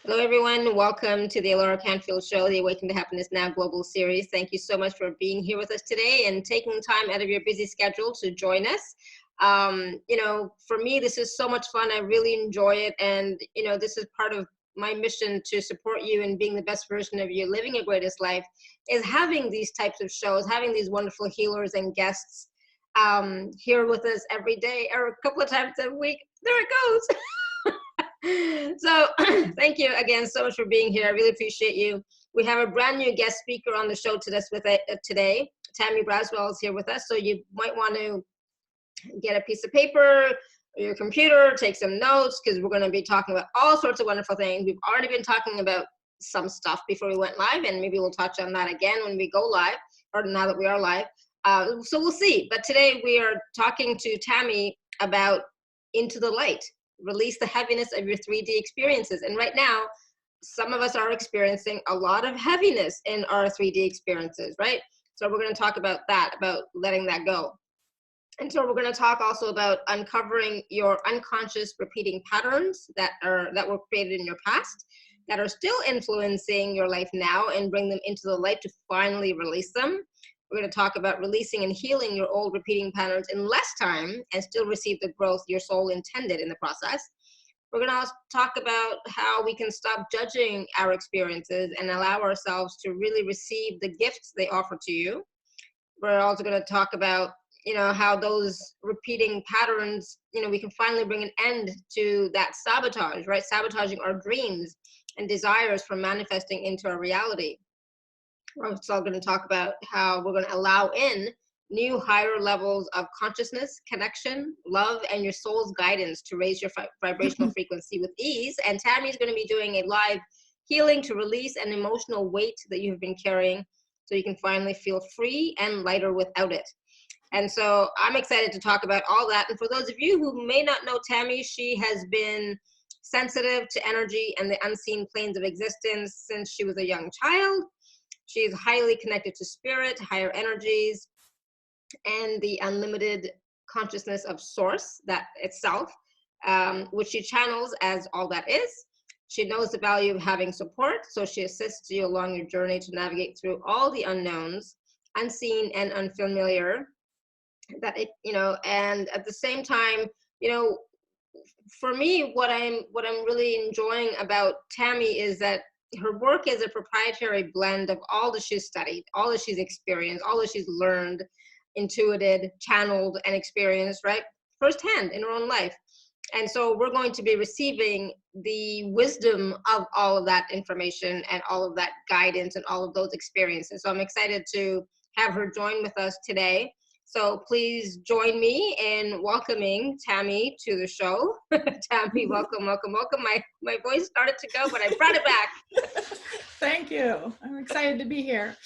Hello, everyone. Welcome to the Laura Canfield Show, the Awaken to Happiness Now Global Series. Thank you so much for being here with us today and taking time out of your busy schedule to join us. For me, this is so much fun. I really enjoy it. And, this is part of my mission to support you in being the best version of you, living your greatest life, is having these types of shows, having these wonderful healers and guests here with us every day or a couple of times a week. There it goes. So thank you again so much for being here. I really appreciate you. We have a brand new guest speaker on the show today. Tammy Braswell is here with us. So you might want to get a piece of paper or your computer, take some notes, because we're going to be talking about all sorts of wonderful things. We've already been talking about some stuff before we went live, and maybe we'll touch on that again when we go live, or now that we are live. So we'll see. But today we are talking to Tammy about Into the Light. Release the heaviness of your 3D experiences. And right now, some of us are experiencing a lot of heaviness in our 3D experiences, right? So we're going to talk about that, about letting that go. And so we're going to talk also about uncovering your unconscious repeating patterns that were created in your past, that are still influencing your life now, and bring them into the light to finally release them. We're going to talk about releasing and healing your old repeating patterns in less time and still receive the growth your soul intended in the process. We're going to also talk about how we can stop judging our experiences and allow ourselves to really receive the gifts they offer to you. We're also going to talk about, how those repeating patterns, we can finally bring an end to that sabotage, right? Sabotaging our dreams and desires from manifesting into our reality. We're also going to talk about how we're going to allow in new higher levels of consciousness, connection, love, and your soul's guidance to raise your vibrational frequency with ease. And Tammy's going to be doing a live healing to release an emotional weight that you've been carrying, so you can finally feel free and lighter without it. And so I'm excited to talk about all that. And for those of you who may not know Tammy, she has been sensitive to energy and the unseen planes of existence since she was a young child. She is highly connected to spirit, higher energies, and the unlimited consciousness of source, that itself, which she channels as all that is. She knows the value of having support, so she assists you along your journey to navigate through all the unknowns, unseen and unfamiliar, and at the same time, for me, what I'm really enjoying about Tammy is that her work is a proprietary blend of all that she's studied, all that she's experienced, all that she's learned, intuited, channeled, and experienced, right, firsthand in her own life. And so we're going to be receiving the wisdom of all of that information and all of that guidance and all of those experiences. So I'm excited to have her join with us today. So please join me in welcoming Tammy to the show. Tammy, welcome, welcome, welcome. My voice started to go, but I brought it back. Thank you. I'm excited to be here.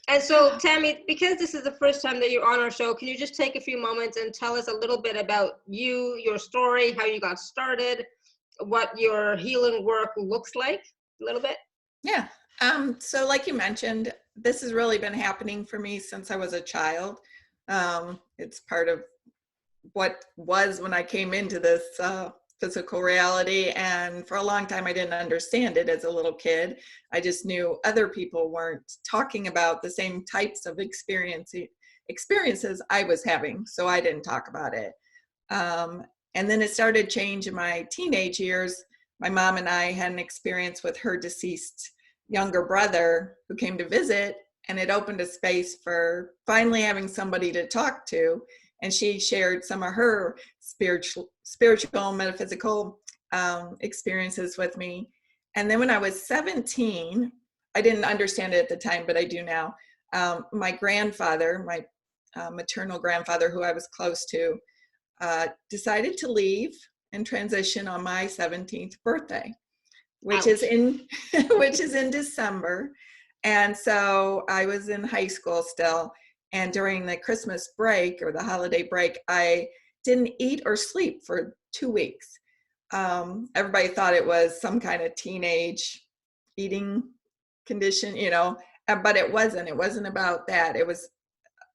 And so, Tammy, because this is the first time that you're on our show, can you just take a few moments and tell us a little bit about you, your story, how you got started, what your healing work looks like, a little bit? Yeah. So like you mentioned, this has really been happening for me since I was a child. It's part of what was when I came into this physical reality, and for a long time I didn't understand it as a little kid. I just knew other people weren't talking about the same types of experiences I was having, so I didn't talk about it. And then it started change in my teenage years. My mom and I had an experience with her deceased younger brother who came to visit, and it opened a space for finally having somebody to talk to. And she shared some of her spiritual, metaphysical experiences with me. And then when I was 17, I didn't understand it at the time, but I do now. My grandfather, my maternal grandfather, who I was close to, decided to leave and transition on my 17th birthday, which is in December. And so I was in high school still. And during the Christmas break or the holiday break, I didn't eat or sleep for 2 weeks. Everybody thought it was some kind of teenage eating condition, but it wasn't. It wasn't about that. It was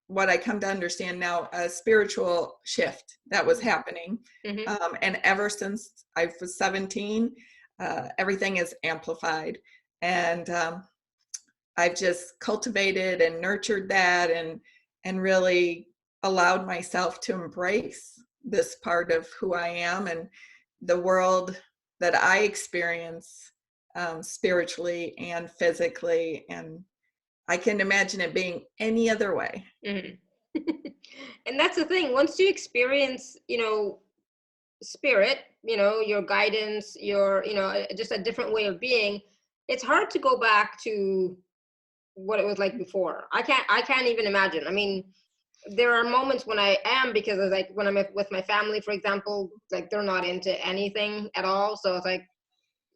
what I come to understand now, a spiritual shift that was happening. Mm-hmm. And ever since I was 17, everything is amplified. And I've just cultivated and nurtured that, and really allowed myself to embrace this part of who I am and the world that I experience spiritually and physically. And I can imagine it being any other way. Mm-hmm. And that's the thing. Once you experience, spirit, your guidance, your, just a different way of being, it's hard to go back to what it was like before. I can't even imagine. I mean, there are moments when I am, because it's like when I'm with my family, for example, like they're not into anything at all. So it's like,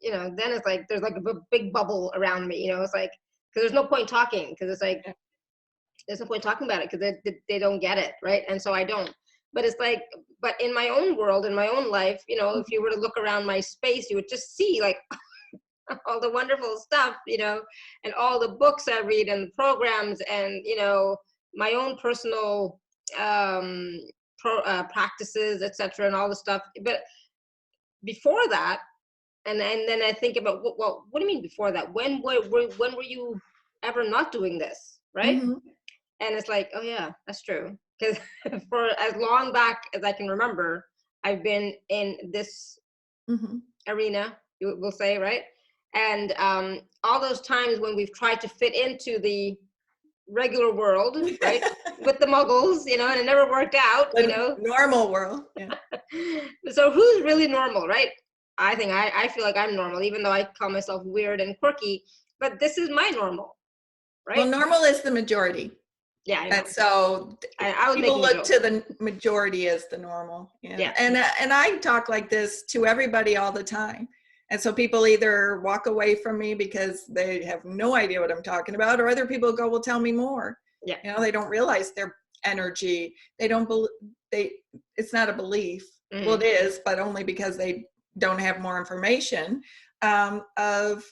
then it's like there's like a big bubble around me. It's like, because there's no point talking, because it's like there's no point talking about it, because they don't get it, right? And so I don't. But it's like, but in my own world, in my own life, if you were to look around my space, you would just see like all the wonderful stuff, and all the books I read and the programs, and my own personal practices, etc., and all the stuff. But before that, and then I think about, well, what do you mean before that? When were you ever not doing this, right? Mm-hmm. And it's like, oh yeah, that's true. Because for as long back as I can remember, I've been in this arena, we'll say, right? And all those times when we've tried to fit into the regular world, right, with the muggles, and it never worked out, Normal world. Yeah. So who's really normal, right? I think I feel like I'm normal, even though I call myself weird and quirky, but this is my normal, right? Well, normal is the majority. Yeah, I know. And so I was people making look to the majority as the normal. Yeah. And I talk like this to everybody all the time. And so people either walk away from me because they have no idea what I'm talking about, or other people go, well, tell me more. Yeah. They don't realize their energy. They don't it's not a belief. Mm-hmm. Well, it is, but only because they don't have more information of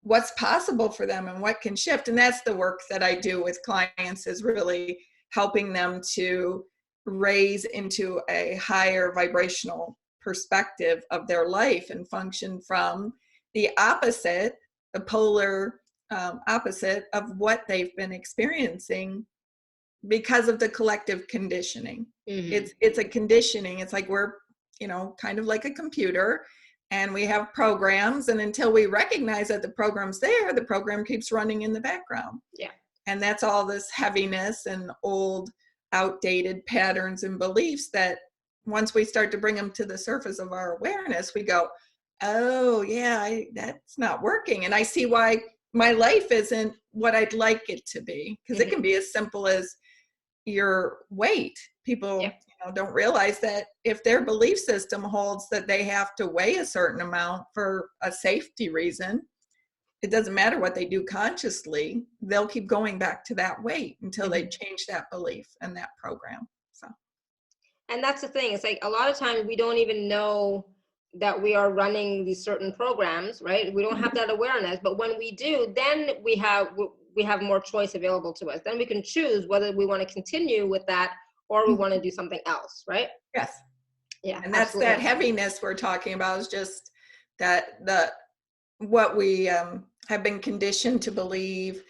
what's possible for them and what can shift. And that's the work that I do with clients, is really helping them to raise into a higher vibrational perspective of their life and function from the opposite, the polar opposite of what they've been experiencing because of the collective conditioning. Mm-hmm. It's a conditioning. It's like we're, kind of like a computer, and we have programs, and until we recognize that the program's there, the program keeps running in the background. Yeah. And that's all this heaviness and old, outdated patterns and beliefs that once we start to bring them to the surface of our awareness, we go, oh yeah, that's not working. And I see why my life isn't what I'd like it to be. Because it can be as simple as your weight. People don't realize that if their belief system holds that they have to weigh a certain amount for a safety reason, it doesn't matter what they do consciously, they'll keep going back to that weight until they change that belief and that program. So, and that's the thing. It's like a lot of times we don't even know that we are running these certain programs, right? We don't have that awareness, but when we do, then we have more choice available to us. Then we can choose whether we want to continue with that or we want to do something else, right? Yes. Yeah. And that's absolutely. that heaviness we're talking about, is just that what we have been conditioned to believe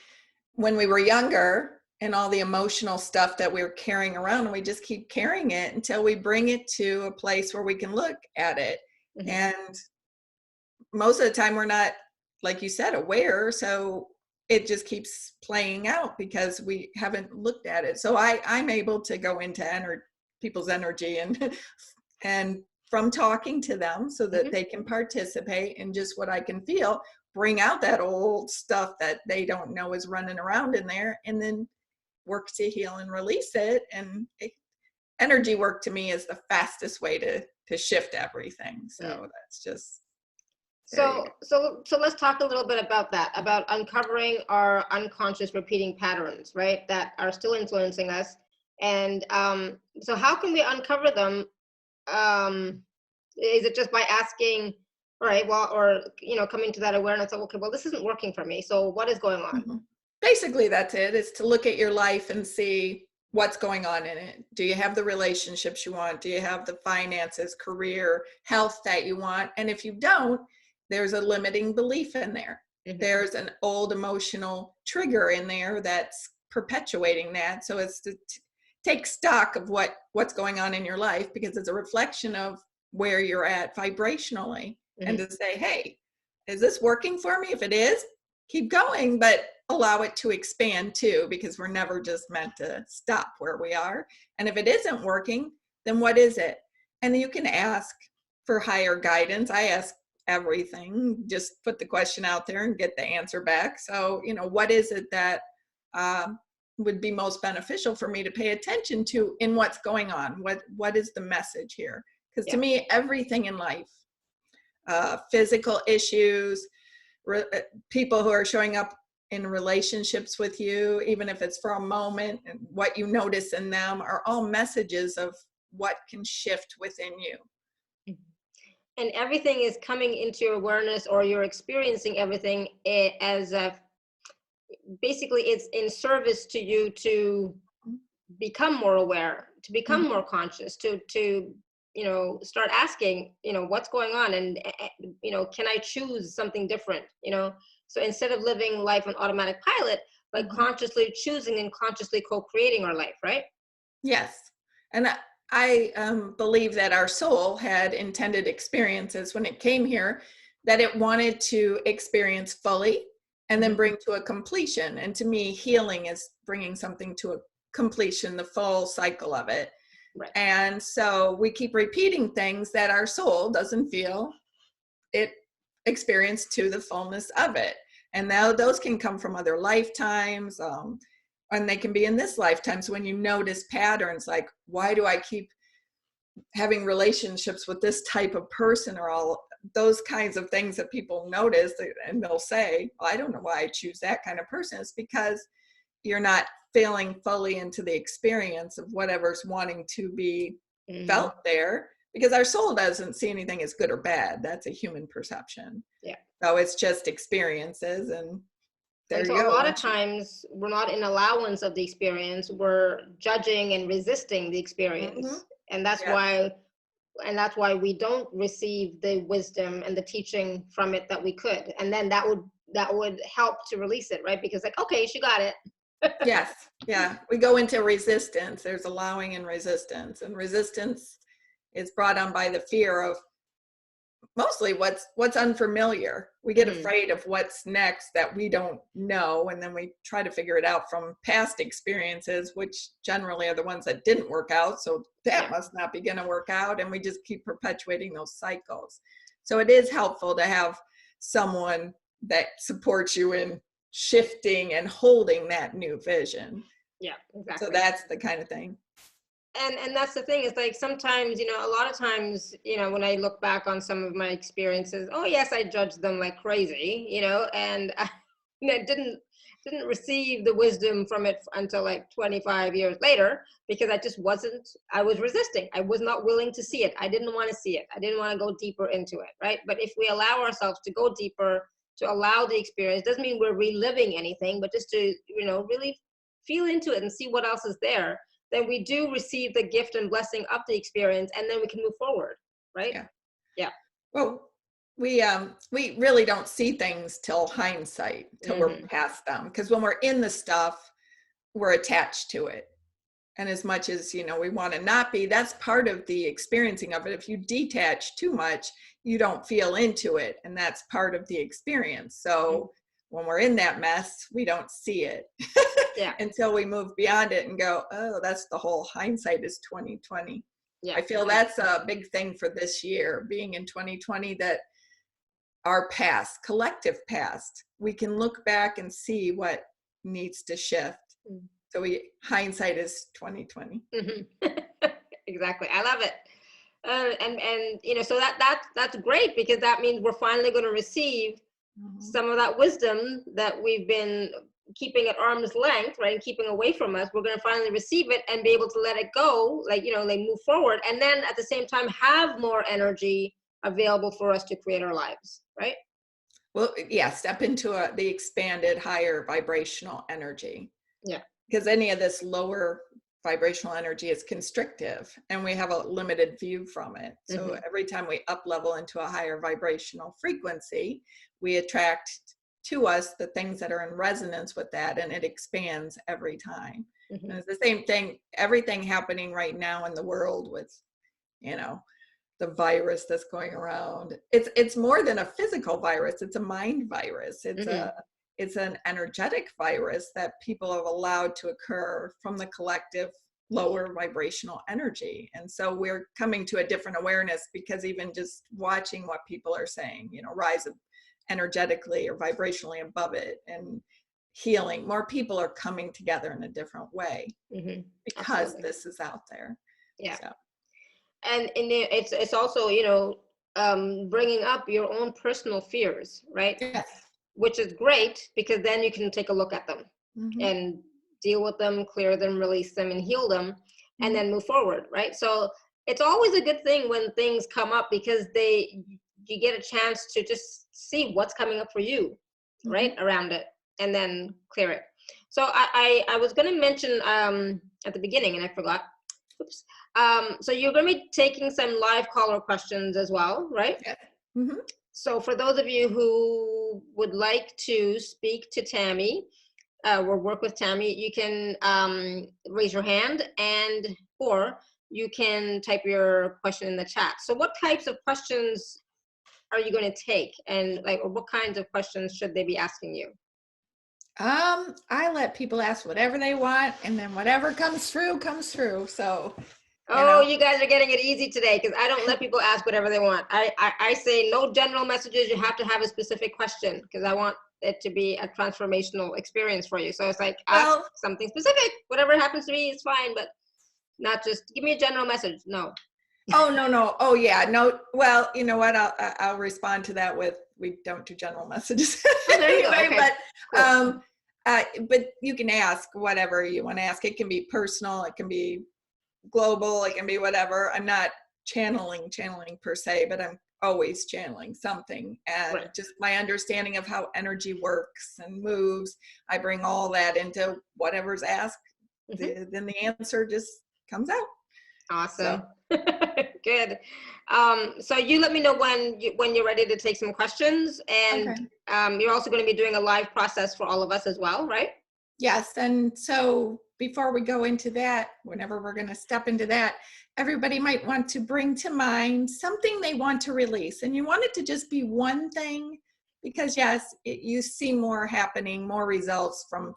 when we were younger, and all the emotional stuff that we're carrying around, and we just keep carrying it until we bring it to a place where we can look at it. And most of the time we're not, like you said, aware. So it just keeps playing out because we haven't looked at it. So I'm able to go into people's energy and from talking to them so that they can participate in just what I can feel, bring out that old stuff that they don't know is running around in there, and then work to heal and release it. And energy work to me is the fastest way to shift everything. So that's just so let's talk a little bit about that, about uncovering our unconscious repeating patterns, right, that are still influencing us. And so how can we uncover them? Is it just by asking, all right, well, or coming to that awareness of, okay, well, this isn't working for me, so what is going on? Basically that's it, is to look at your life and see what's going on in it. Do you have the relationships you want? Do you have the finances, career, health that you want? And if you don't, there's a limiting belief in there. Mm-hmm. There's an old emotional trigger in there that's perpetuating that. So it's to take stock of what's going on in your life, because it's a reflection of where you're at vibrationally, and to say, hey, is this working for me? If it is, keep going, but allow it to expand too, because we're never just meant to stop where we are. And if it isn't working, then what is it? And you can ask for higher guidance. I ask everything, just put the question out there and get the answer back. So, what is it that would be most beneficial for me to pay attention to in what's going on? What is the message here? Because to me, everything in life, physical issues, people who are showing up in relationships with you, even if it's for a moment, and what you notice in them are all messages of what can shift within you. And everything is coming into your awareness, or you're experiencing everything as basically it's in service to you to become more aware, to become more conscious, to start asking, what's going on, and can I choose something different? So instead of living life on automatic pilot, like consciously choosing and consciously co-creating our life, right? Yes. And I believe that our soul had intended experiences when it came here, that it wanted to experience fully and then bring to a completion. And to me, healing is bringing something to a completion, the full cycle of it. Right. And so we keep repeating things that our soul doesn't feel it experienced to the fullness of it. And now those can come from other lifetimes, and they can be in this lifetime. So when you notice patterns, like, why do I keep having relationships with this type of person, or all those kinds of things that people notice, and they'll say, well, I don't know why I choose that kind of person. It's because you're not feeling fully into the experience of whatever's wanting to be felt there, because our soul doesn't see anything as good or bad. That's a human perception. Yeah. So it's just experiences, and there so you go. A lot of times we're not in allowance of the experience, we're judging and resisting the experience. And that's why we don't receive the wisdom and the teaching from it that we could. And then that would help to release it, right? Because, like, okay, she got it. Yes. Yeah. We go into resistance. There's allowing and resistance is brought on by the fear of mostly what's unfamiliar. We get afraid of what's next that we don't know. And then we try to figure it out from past experiences, which generally are the ones that didn't work out. So that must not be going to work out. And we just keep perpetuating those cycles. So it is helpful to have someone that supports you in shifting and holding that new vision. Yeah, exactly. So that's the kind of thing. And that's the thing, is like, sometimes, a lot of times, when I look back on some of my experiences, oh yes, I judged them like crazy, and I didn't receive the wisdom from it until like 25 years later, because I was resisting. I was not willing to see it. I didn't want to see it. I didn't want to go deeper into it, right? But if we allow ourselves to go deeper, to allow the experience, doesn't mean we're reliving anything, but just to, really feel into it and see what else is there, then we do receive the gift and blessing of the experience, and then we can move forward, right? Yeah. Well, we really don't see things till hindsight, till we're past them, because when we're in the stuff, we're attached to it. And as much as, we want to not be, that's part of the experiencing of it. If you detach too much, you don't feel into it, and that's part of the experience. So when we're in that mess, we don't see it until we move beyond it and go, oh, that's the whole hindsight is 2020. Yeah. I feel that's a big thing for this year, being in 2020, that our past, collective past, we can look back and see what needs to shift. So hindsight is 2020. Exactly. I love it. And so that's great, because that means we're finally going to receive some of that wisdom that we've been keeping at arm's length, right, and keeping away from us. We're going to finally receive it and be able to let it go, like move forward, and then at the same time have more energy available for us to create our lives, right? Well, step into the expanded, higher vibrational energy. Yeah. Because any of this lower vibrational energy is constrictive and we have a limited view from it. So Mm-hmm. every time we up level into a higher vibrational frequency, we attract to us the things that are in resonance with that, and it expands every time. Mm-hmm. And it's the same thing, everything happening right now in the world with, you know, the virus that's going around. It's more than a physical virus, it's a mind virus. It's an energetic virus that people have allowed to occur from the collective lower vibrational energy. And so we're coming to a different awareness, because even just watching what people are saying, you know, rise energetically or vibrationally above it and healing, more people are coming together in a different way because Absolutely. this is out there. Yeah. So. And it's also, you know, bringing up your own personal fears, right? Yes. Which is great, because then you can take a look at them and deal with them, clear them, release them, and heal them, and then move forward, right? So it's always a good thing when things come up, because you get a chance to just see what's coming up for you, right, around it, and then clear it. So I was going to mention at the beginning, and I forgot. Oops. So you're going to be taking some live caller questions as well, right? Yeah. So for those of you who would like to speak to Tammy or work with Tammy, you can raise your hand, or you can type your question in the chat. So what types of questions are you going to take, and or what kinds of questions should they be asking you? I let people ask whatever they want, and then whatever comes through comes through. So You guys are getting it easy today, because I don't let people ask whatever they want. I say no general messages. You have to have a specific question, because I want it to be a transformational experience for you. So it's like, ask something specific. Whatever happens to me is fine, but not just give me a general message. No. No. Oh yeah, no. Well, you know what? I'll respond to that with, we don't do general messages. Oh, there you go. Okay. But you can ask whatever you want to ask. It can be personal. It can be global. It can be whatever. I'm not channeling per se, but I'm always channeling something, and just my understanding of how energy works and moves, I bring all that into whatever's asked. Then the answer just comes out. Awesome. So. Good. So you let me know when you're ready to take some questions, and you're also going to be doing a live process for all of us as well, right? Yes. And so before we go into that, whenever we're going to step into that, everybody might want to bring to mind something they want to release. And you want it to just be one thing, because yes, you see more happening, more results from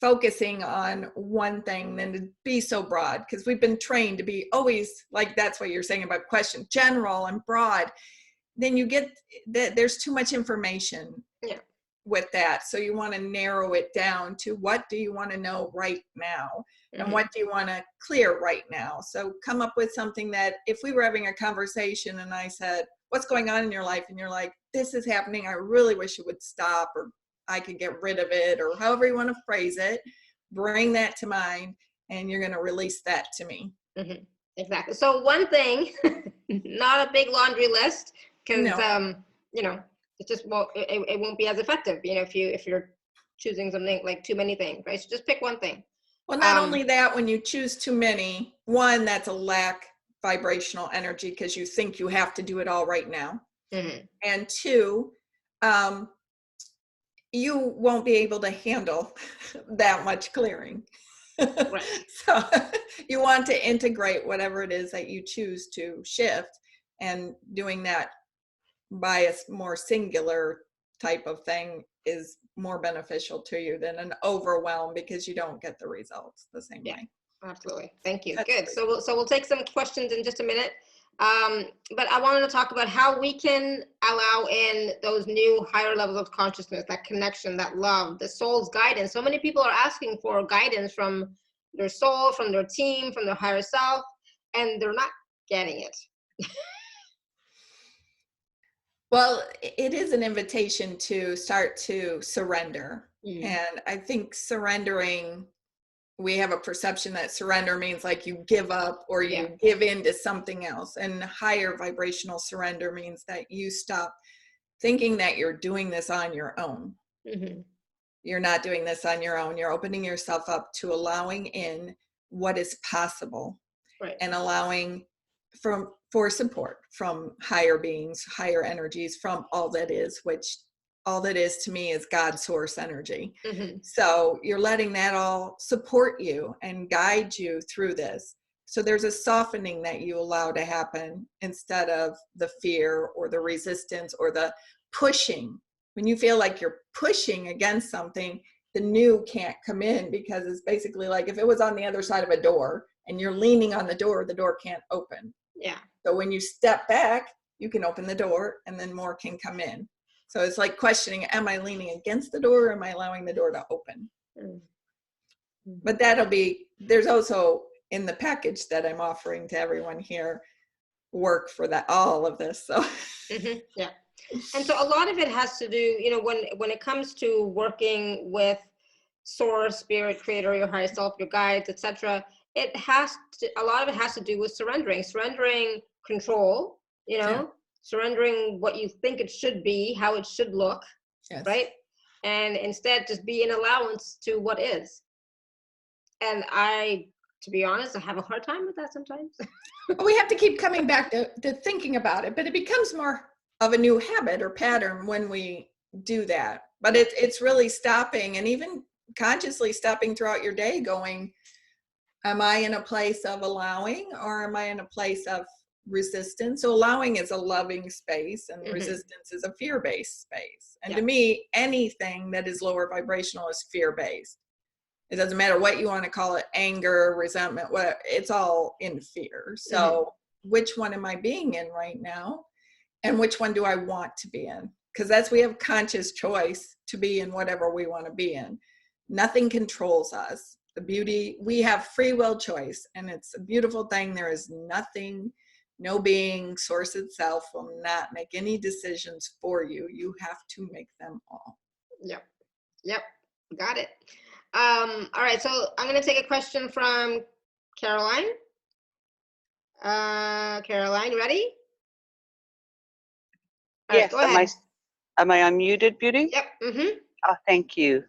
focusing on one thing than to be so broad, because we've been trained to be always, like, that's what you're saying about question, general and broad. Then you get that there's too much information with that. So you want to narrow it down to, what do you want to know right now? And what do you want to clear right now? So come up with something that, if we were having a conversation and I said, what's going on in your life? And you're like, this is happening, I really wish it would stop, or I could get rid of it, or however you want to phrase it, bring that to mind, and you're going to release that to me. Exactly. So one thing, not a big laundry list, because you know, it just won't, it won't be as effective, you know, if you're choosing something like too many things, right? So just pick one thing. Well, not only that, when you choose too many, one, that's a lack vibrational energy, because you think you have to do it all right now. And two, you won't be able to handle that much clearing. So you want to integrate whatever it is that you choose to shift, and doing that by a more singular type of thing is more beneficial to you than an overwhelm, because you don't get the results the same way. Absolutely. Thank you. That's good. So we'll take some questions in just a minute. But I wanted to talk about how we can allow in those new higher levels of consciousness, that connection, that love, the soul's guidance. So many people are asking for guidance from their soul, from their team, from their higher self, and they're not getting it. Well, it is an invitation to start to surrender. And I think surrendering, we have a perception that surrender means like you give up, or you give in to something else. And higher vibrational surrender means that you stop thinking that you're doing this on your own. You're not doing this on your own. You're opening yourself up to allowing in what is possible, Right. and allowing for support from higher beings, higher energies, from all that is, which all that is to me is God source energy. Mm-hmm. So you're letting that all support you and guide you through this. So there's a softening that you allow to happen instead of the fear or the resistance or the pushing. When you feel like you're pushing against something, the new can't come in, because it's basically like if it was on the other side of a door and you're leaning on the door can't open. Yeah. So when you step back, you can open the door and then more can come in. So it's like questioning, am I leaning against the door or am I allowing the door to open? Mm-hmm. But there's also in the package that I'm offering to everyone here, work for that, all of this. So mm-hmm. Yeah. And so a lot of it has to do, when it comes to working with source, spirit, creator, your higher self, your guides, etc., a lot of it has to do with surrendering control, Yeah. surrendering what you think it should be, how it should look. Yes. Right? And instead just be an allowance to what is. And to be honest, I have a hard time with that sometimes. We have to keep coming back to thinking about it, but it becomes more of a new habit or pattern when we do that. But it's really stopping, and even consciously stopping throughout your day, going, am I in a place of allowing or am I in a place of resistance? So allowing is a loving space, and mm-hmm. resistance is a fear-based space. And to me, anything that is lower vibrational is fear-based. It doesn't matter what you want to call it, anger, resentment, whatever, it's all in fear. So mm-hmm. which one am I being in right now? And which one do I want to be in? Because we have conscious choice to be in whatever we want to be in. Nothing controls us. The beauty, we have free will choice, and it's a beautiful thing. There is nothing, no being, source itself will not make any decisions for you. You have to make them all. Yep. Got it. All right, so I'm going to take a question from Caroline. Caroline, ready? Yes. Right, go ahead. Am I unmuted, Beauty? Yep. Mm-hmm. Oh, thank you.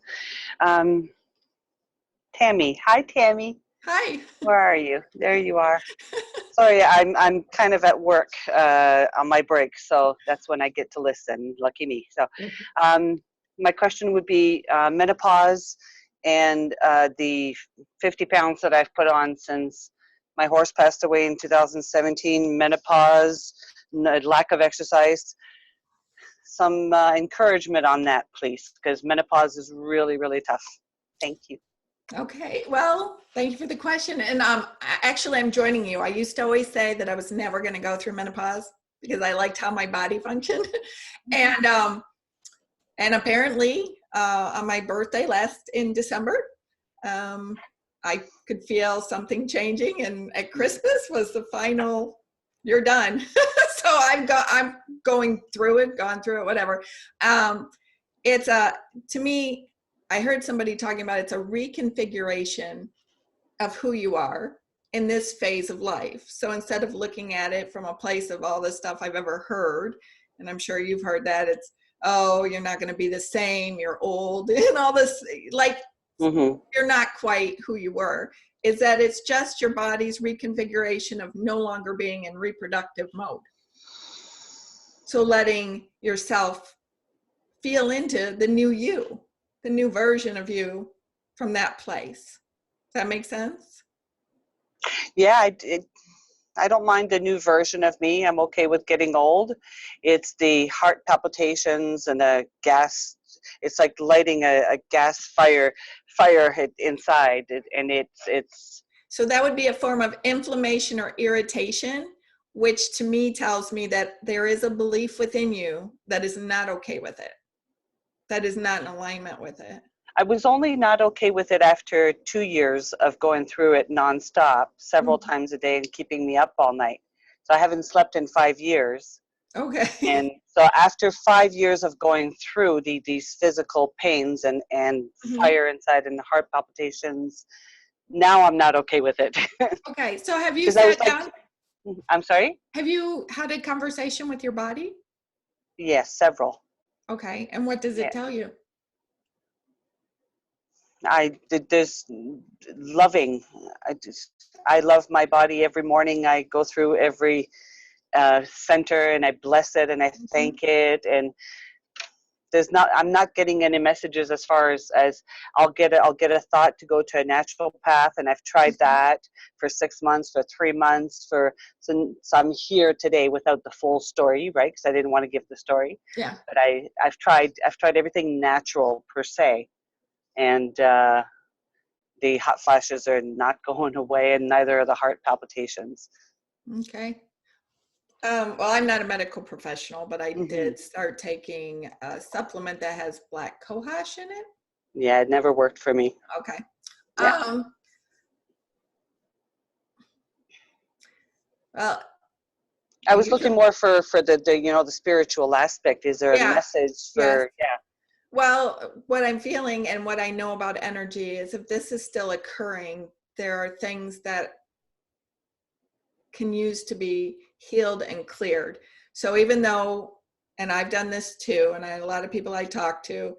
Tammy. Hi, Tammy. Hi. Where are you? There you are. Sorry, I'm kind of at work on my break, so that's when I get to listen. Lucky me. So, my question would be menopause and the 50 pounds that I've put on since my horse passed away in 2017. Menopause, lack of exercise. Some encouragement on that, please, because menopause is really, really tough. Thank you. Okay, well, thank you for the question. And actually, I'm joining you. I used to always say that I was never going to go through menopause because I liked how my body functioned. And apparently, on my birthday in December, I could feel something changing. And at Christmas was the final, you're done. So I'm going through it, gone through it, whatever. To me, I heard somebody talking about it's a reconfiguration of who you are in this phase of life. So instead of looking at it from a place of all the stuff I've ever heard, and I'm sure you've heard that, it's, oh, you're not going to be the same, you're old, and all this, like, mm-hmm. You're not quite who you were. Is that it's just your body's reconfiguration of no longer being in reproductive mode. So letting yourself feel into the new you, the new version of you from that place. Does that make sense? Yeah, I don't mind the new version of me. I'm okay with getting old. It's the heart palpitations and the gas. It's like lighting a gas fire inside, and it's. So that would be a form of inflammation or irritation, which to me tells me that there is a belief within you that is not okay with it. That is not in alignment with it. I was only not okay with it after 2 years of going through it nonstop, several mm-hmm. times a day, and keeping me up all night. So I haven't slept in 5 years. Okay. And so after 5 years of going through these physical pains and mm-hmm. fire inside and the heart palpitations, now I'm not okay with it. Okay. So have you sat down? I'm sorry? Have you had a conversation with your body? Yes, several. Okay. And what does it tell you? There's loving. I love my body. Every morning I go through every center and I bless it and I thank it, and I'm not getting any messages as far as I'll get a thought to go to a natural path, and I've tried that for 6 months, for 3 months, so I'm here today without the full story, right? Because I didn't want to give the story. Yeah. But I've tried everything natural per se, and the hot flashes are not going away, and neither are the heart palpitations. Okay. Well, I'm not a medical professional, but I did start taking a supplement that has black cohosh in it. Yeah, it never worked for me. Okay. Yeah. Well, I was looking more for the the spiritual aspect. Is there a message for Well, what I'm feeling and what I know about energy is if this is still occurring, there are things that can use to be healed and cleared. So even though, and I've done this too, and a lot of people I talk to,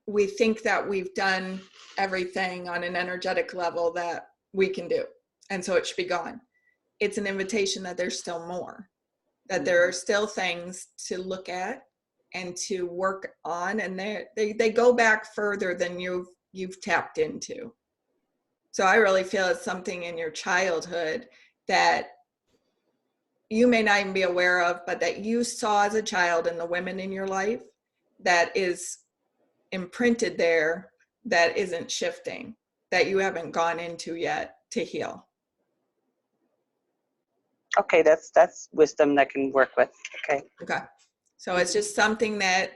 we think that we've done everything on an energetic level that we can do, and so it should be gone. It's an invitation that there's still more, that there are still things to look at and to work on, and they go back further than you've tapped into. So I really feel it's something in your childhood that you may not even be aware of, but that you saw as a child in the women in your life that is imprinted there, that isn't shifting, that you haven't gone into yet to heal. Okay, that's wisdom that can work with. Okay. So it's just something that,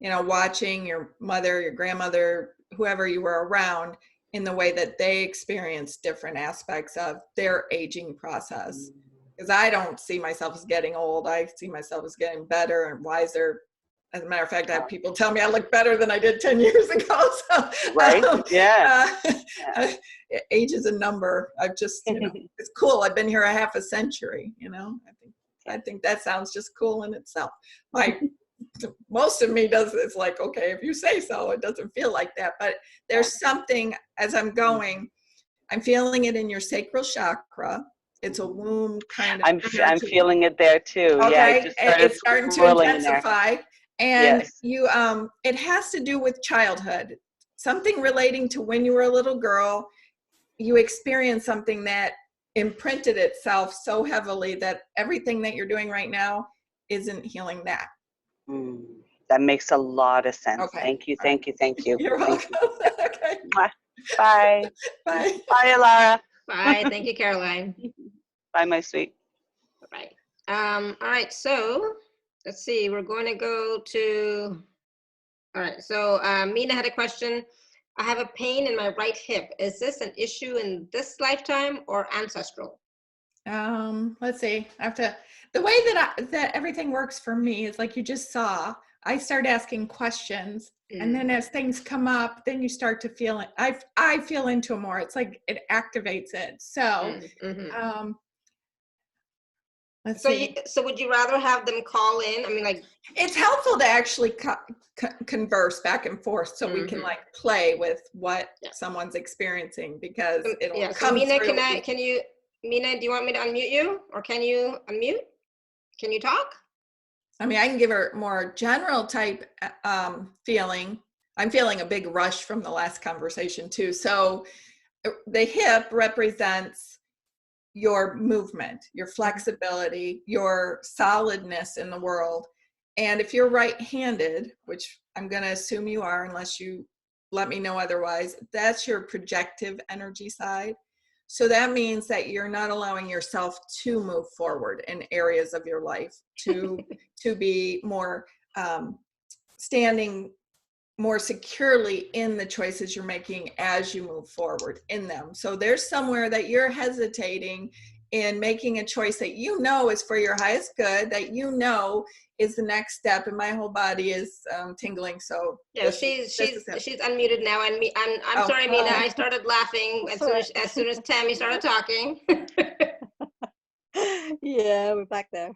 watching your mother, your grandmother, whoever you were around, in the way that they experience different aspects of their aging process. Because I don't see myself as getting old. I see myself as getting better and wiser. As a matter of fact, I have people tell me I look better than I did 10 years ago. So, right? Age is a number. I've just, it's cool. I've been here a half a century, I think that sounds just cool in itself. Most of me does, it's like, okay, if you say so, it doesn't feel like that. But there's something, as I'm going, I'm feeling it in your sacral chakra. It's a womb kind of I'm feeling it there too. Okay, Yeah, it's starting to intensify. And you, it has to do with childhood, something relating to when you were a little girl. You experienced something that imprinted itself so heavily that everything that you're doing right now isn't healing that. That makes a lot of sense. Okay. Thank you. You're welcome. Okay. Bye. Bye. Bye, Alara. Bye. Thank you, Caroline. Bye, my sweet. Bye. All right. So let's see. We're going to go to. All right. So Mina had a question. I have a pain in my right hip. Is this an issue in this lifetime or ancestral? Let's see. The way that everything works for me is like you just saw. I start asking questions, and then as things come up, then you start to feel it. I feel into it more. It's like it activates it. So, let's see. So would you rather have them call in? I mean, like, it's helpful to actually converse back and forth, so we can like play with what someone's experiencing, because it'll come Mina, through. Mina, do you want me to unmute you, or can you unmute? Can you talk? I mean, I can give her more general type feeling. I'm feeling a big rush from the last conversation too. So the hip represents your movement, your flexibility, your solidness in the world. And if you're right-handed, which I'm going to assume you are, unless you let me know otherwise, that's your projective energy side. So that means that you're not allowing yourself to move forward in areas of your life, to be more standing more securely in the choices you're making as you move forward in them. So there's somewhere that you're hesitating in making a choice that you know is for your highest good, that you know is the next step, and my whole body is tingling. So yeah, she's unmuted now, and I'm sorry, Mina. I started laughing as soon as Tammy started talking. Yeah, we're back there.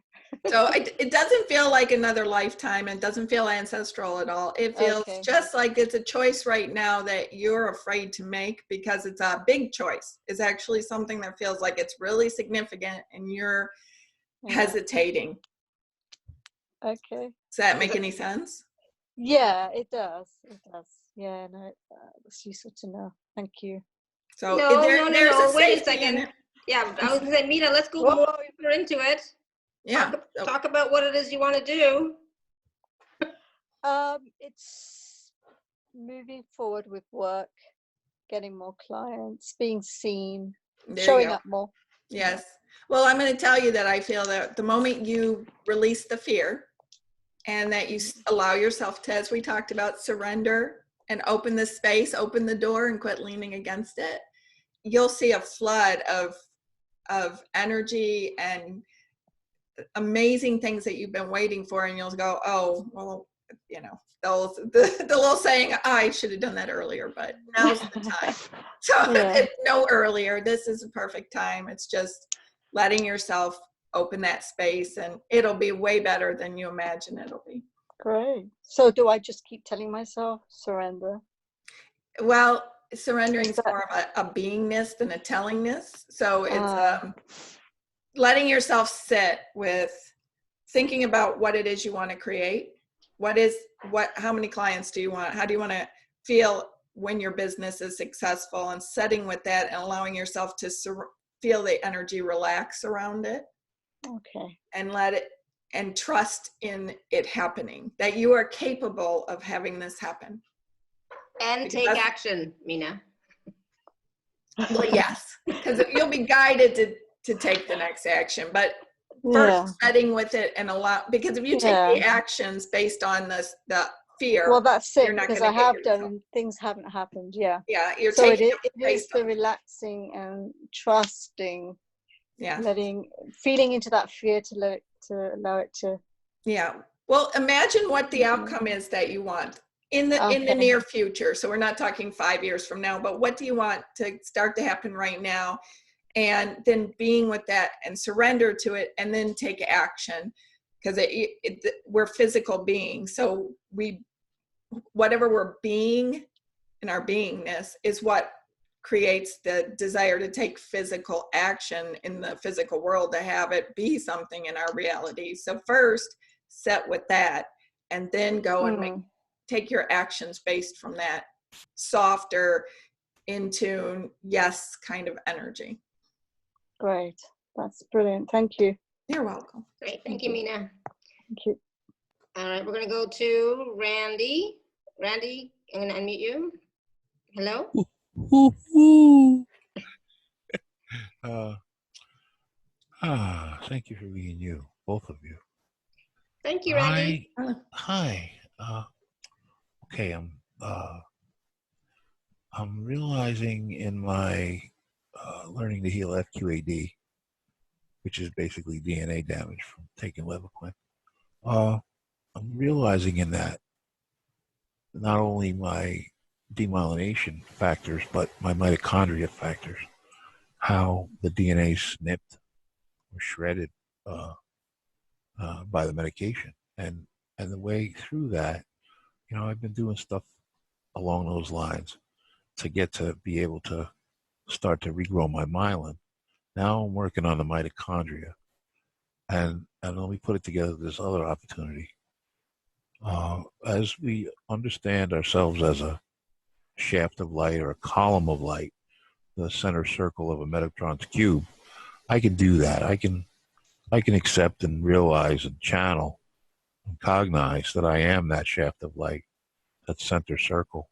So it doesn't feel like another lifetime, and doesn't feel ancestral at all. It feels Okay. just like it's a choice right now that you're afraid to make, because it's a big choice. It's actually something that feels like it's really significant, and you're Yeah. hesitating. Okay. Does that make any sense? Yeah, it does. It does. Yeah, no, it's useful to know. Thank you. So No, there's a wait a safety in second. it. Yeah, I was gonna say, Mina, let's go Whoa. more deeper into it. Yeah. Talk about what it is you want to do. It's moving forward with work, getting more clients, being seen, There you showing go. up more. Yes. Well, I'm going to tell you that I feel that the moment you release the fear, and that you allow yourself to, as we talked about, surrender and open the space, open the door, and quit leaning against it, you'll see a flood of energy and amazing things that you've been waiting for, and you'll go, oh, well, you know, the little saying, I should have done that earlier, but now's the time. So Yeah. if no earlier, this is a perfect time. It's just letting yourself open that space, and it'll be way better than you imagine it'll be. Great. So do I just keep telling myself surrender? Well, surrendering is more of a beingness than a tellingness. So it's letting yourself sit with thinking about what it is you want to create. How many clients do you want? How do you want to feel when your business is successful, and setting with that and allowing yourself to feel the energy relax around it. Okay. And let it, and trust in it happening, that you are capable of having this happen. And Because take action, Mina. Well, yes, because you'll be guided to take the next action, but first setting with it and allow, because if you take the actions based on the fear, well, that's it, you're not because going I to have get done yourself. and things haven't happened. Yeah. Yeah, you're so taking it is the relaxing and trusting, yeah, feeling into that fear to allow it to. Yeah. Well, imagine what the outcome is that you want in the near future. So we're not talking 5 years from now, but what do you want to start to happen right now? And then being with that and surrender to it, and then take action, because we're physical beings. So whatever we're being in our beingness is what creates the desire to take physical action in the physical world, to have it be something in our reality. So first set with that, and then go and take your actions based from that softer, in tune, yes kind of energy. Great. That's brilliant. Thank you. You're welcome. Great. Thank you, Mina. Thank you. All right, we're going to go to Randy. Randy, I'm going to unmute you. Hello? Thank you for being you, both of you. Thank you, Randy. Hi. Okay, I'm realizing in my learning to heal FQAD, which is basically DNA damage from taking Levaquin. I'm realizing in that not only my demyelination factors, but my mitochondria factors, how the DNA snipped or shredded by the medication, and the way through that, I've been doing stuff along those lines to get to be able to start to regrow my myelin. Now I'm working on the mitochondria, and let me put it together with this other opportunity. As we understand ourselves as a shaft of light or a column of light, the center circle of a Metatron's cube, I can do that. I can accept and realize and channel and cognize that I am that shaft of light, that center circle.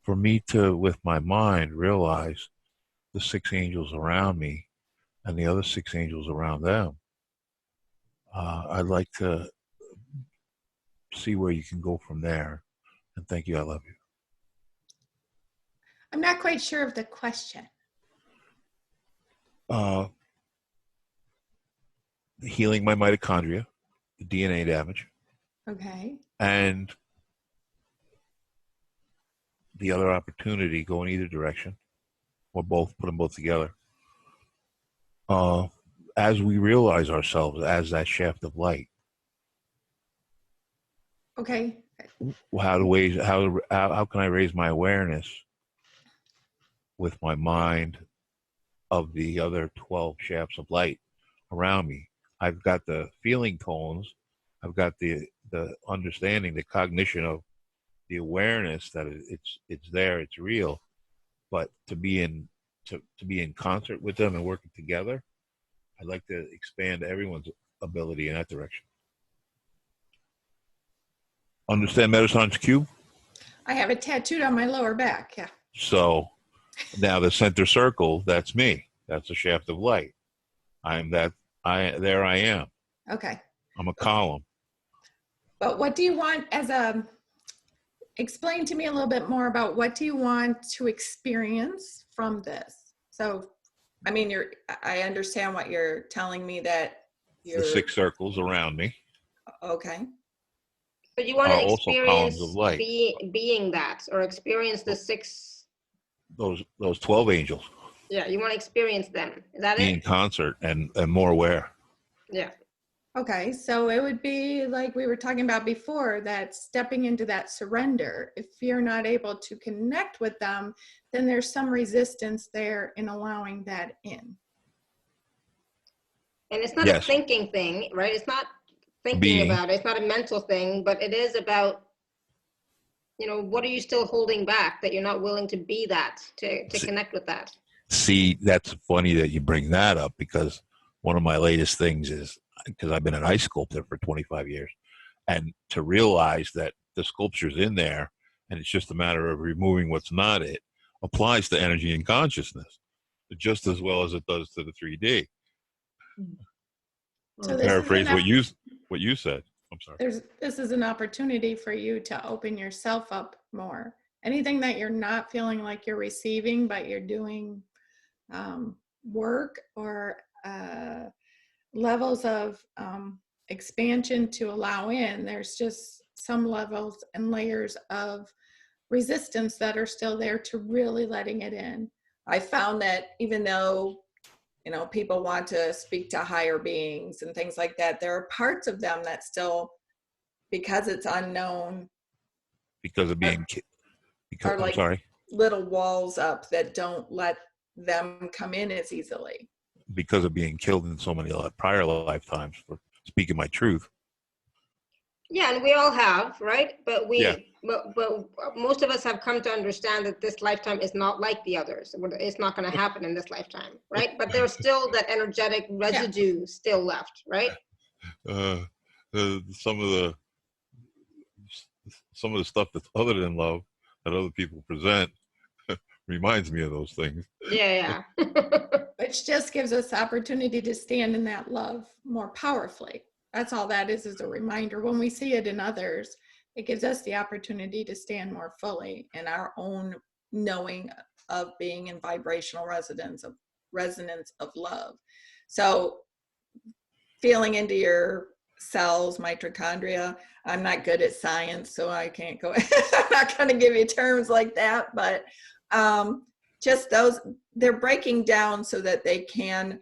For me to, with my mind, realize the 6 angels around me and the other 6 angels around them, I'd like to see where you can go from there. And thank you. I love you. I'm not quite sure of the question. Healing my mitochondria, the DNA damage. Okay. And the other opportunity, go in either direction, or both, put them both together. as we realize ourselves as that shaft of light, Okay. how can I raise my awareness with my mind of the other 12 shafts of light around me? I've got the feeling tones, I've got the understanding, the cognition of the awareness that it's there, it's real. But to be in concert with them and working together, I'd like to expand everyone's ability in that direction. Understand Metatron's cube? I have it tattooed on my lower back. Yeah. So now the center circle, that's me. That's a shaft of light. There I am. Okay. I'm a column. But what do you want explain to me a little bit more about what do you want to experience from this? So, I mean, I understand what you're telling me, that The 6 circles around me. Okay. But you want are to also columns experience of light. being that, or experience the 6. Those 12 angels. Yeah, you want to experience them. Is that Be in it? concert and more aware. Yeah. Okay, so it would be like we were talking about before, that stepping into that surrender. If you're not able to connect with them, then there's some resistance there in allowing that in. And it's not Yes. a thinking thing, right? It's not thinking Being. about it. It's not a mental thing, but it is about, what are you still holding back that you're not willing to be that, to connect with that? See, that's funny that you bring that up, because one of my latest things is, because I've been an ice sculptor for 25 years, and to realize that the sculpture's in there and it's just a matter of removing what's not it, applies to energy and consciousness just as well as it does to the 3D. So To this paraphrase is what you said. I'm sorry. this is an opportunity for you to open yourself up more. Anything that you're not feeling like you're receiving, but you're doing work or levels of expansion to allow in, there's just some levels and layers of resistance that are still there to really letting it in. I found that even though people want to speak to higher beings and things like that, there are parts of them that still, because it's unknown, Because of being are I'm like sorry. little walls up that don't let them come in as easily. Because of being killed in so many prior lifetimes for speaking my truth. Yeah, and we all have, right? But Yeah. but most of us have come to understand that this lifetime is not like the others. It's not going to happen in this lifetime, right? But there's still that energetic residue still left, right? Some of the stuff that's other than love that other people present reminds me of those things. Yeah. Which just gives us the opportunity to stand in that love more powerfully. That's all that is a reminder. When we see it in others, it gives us the opportunity to stand more fully in our own knowing of being in vibrational resonance of love. So feeling into your cells, mitochondria. I'm not good at science, so I can't go, I'm not going to give you terms like that, but just those, they're breaking down so that they can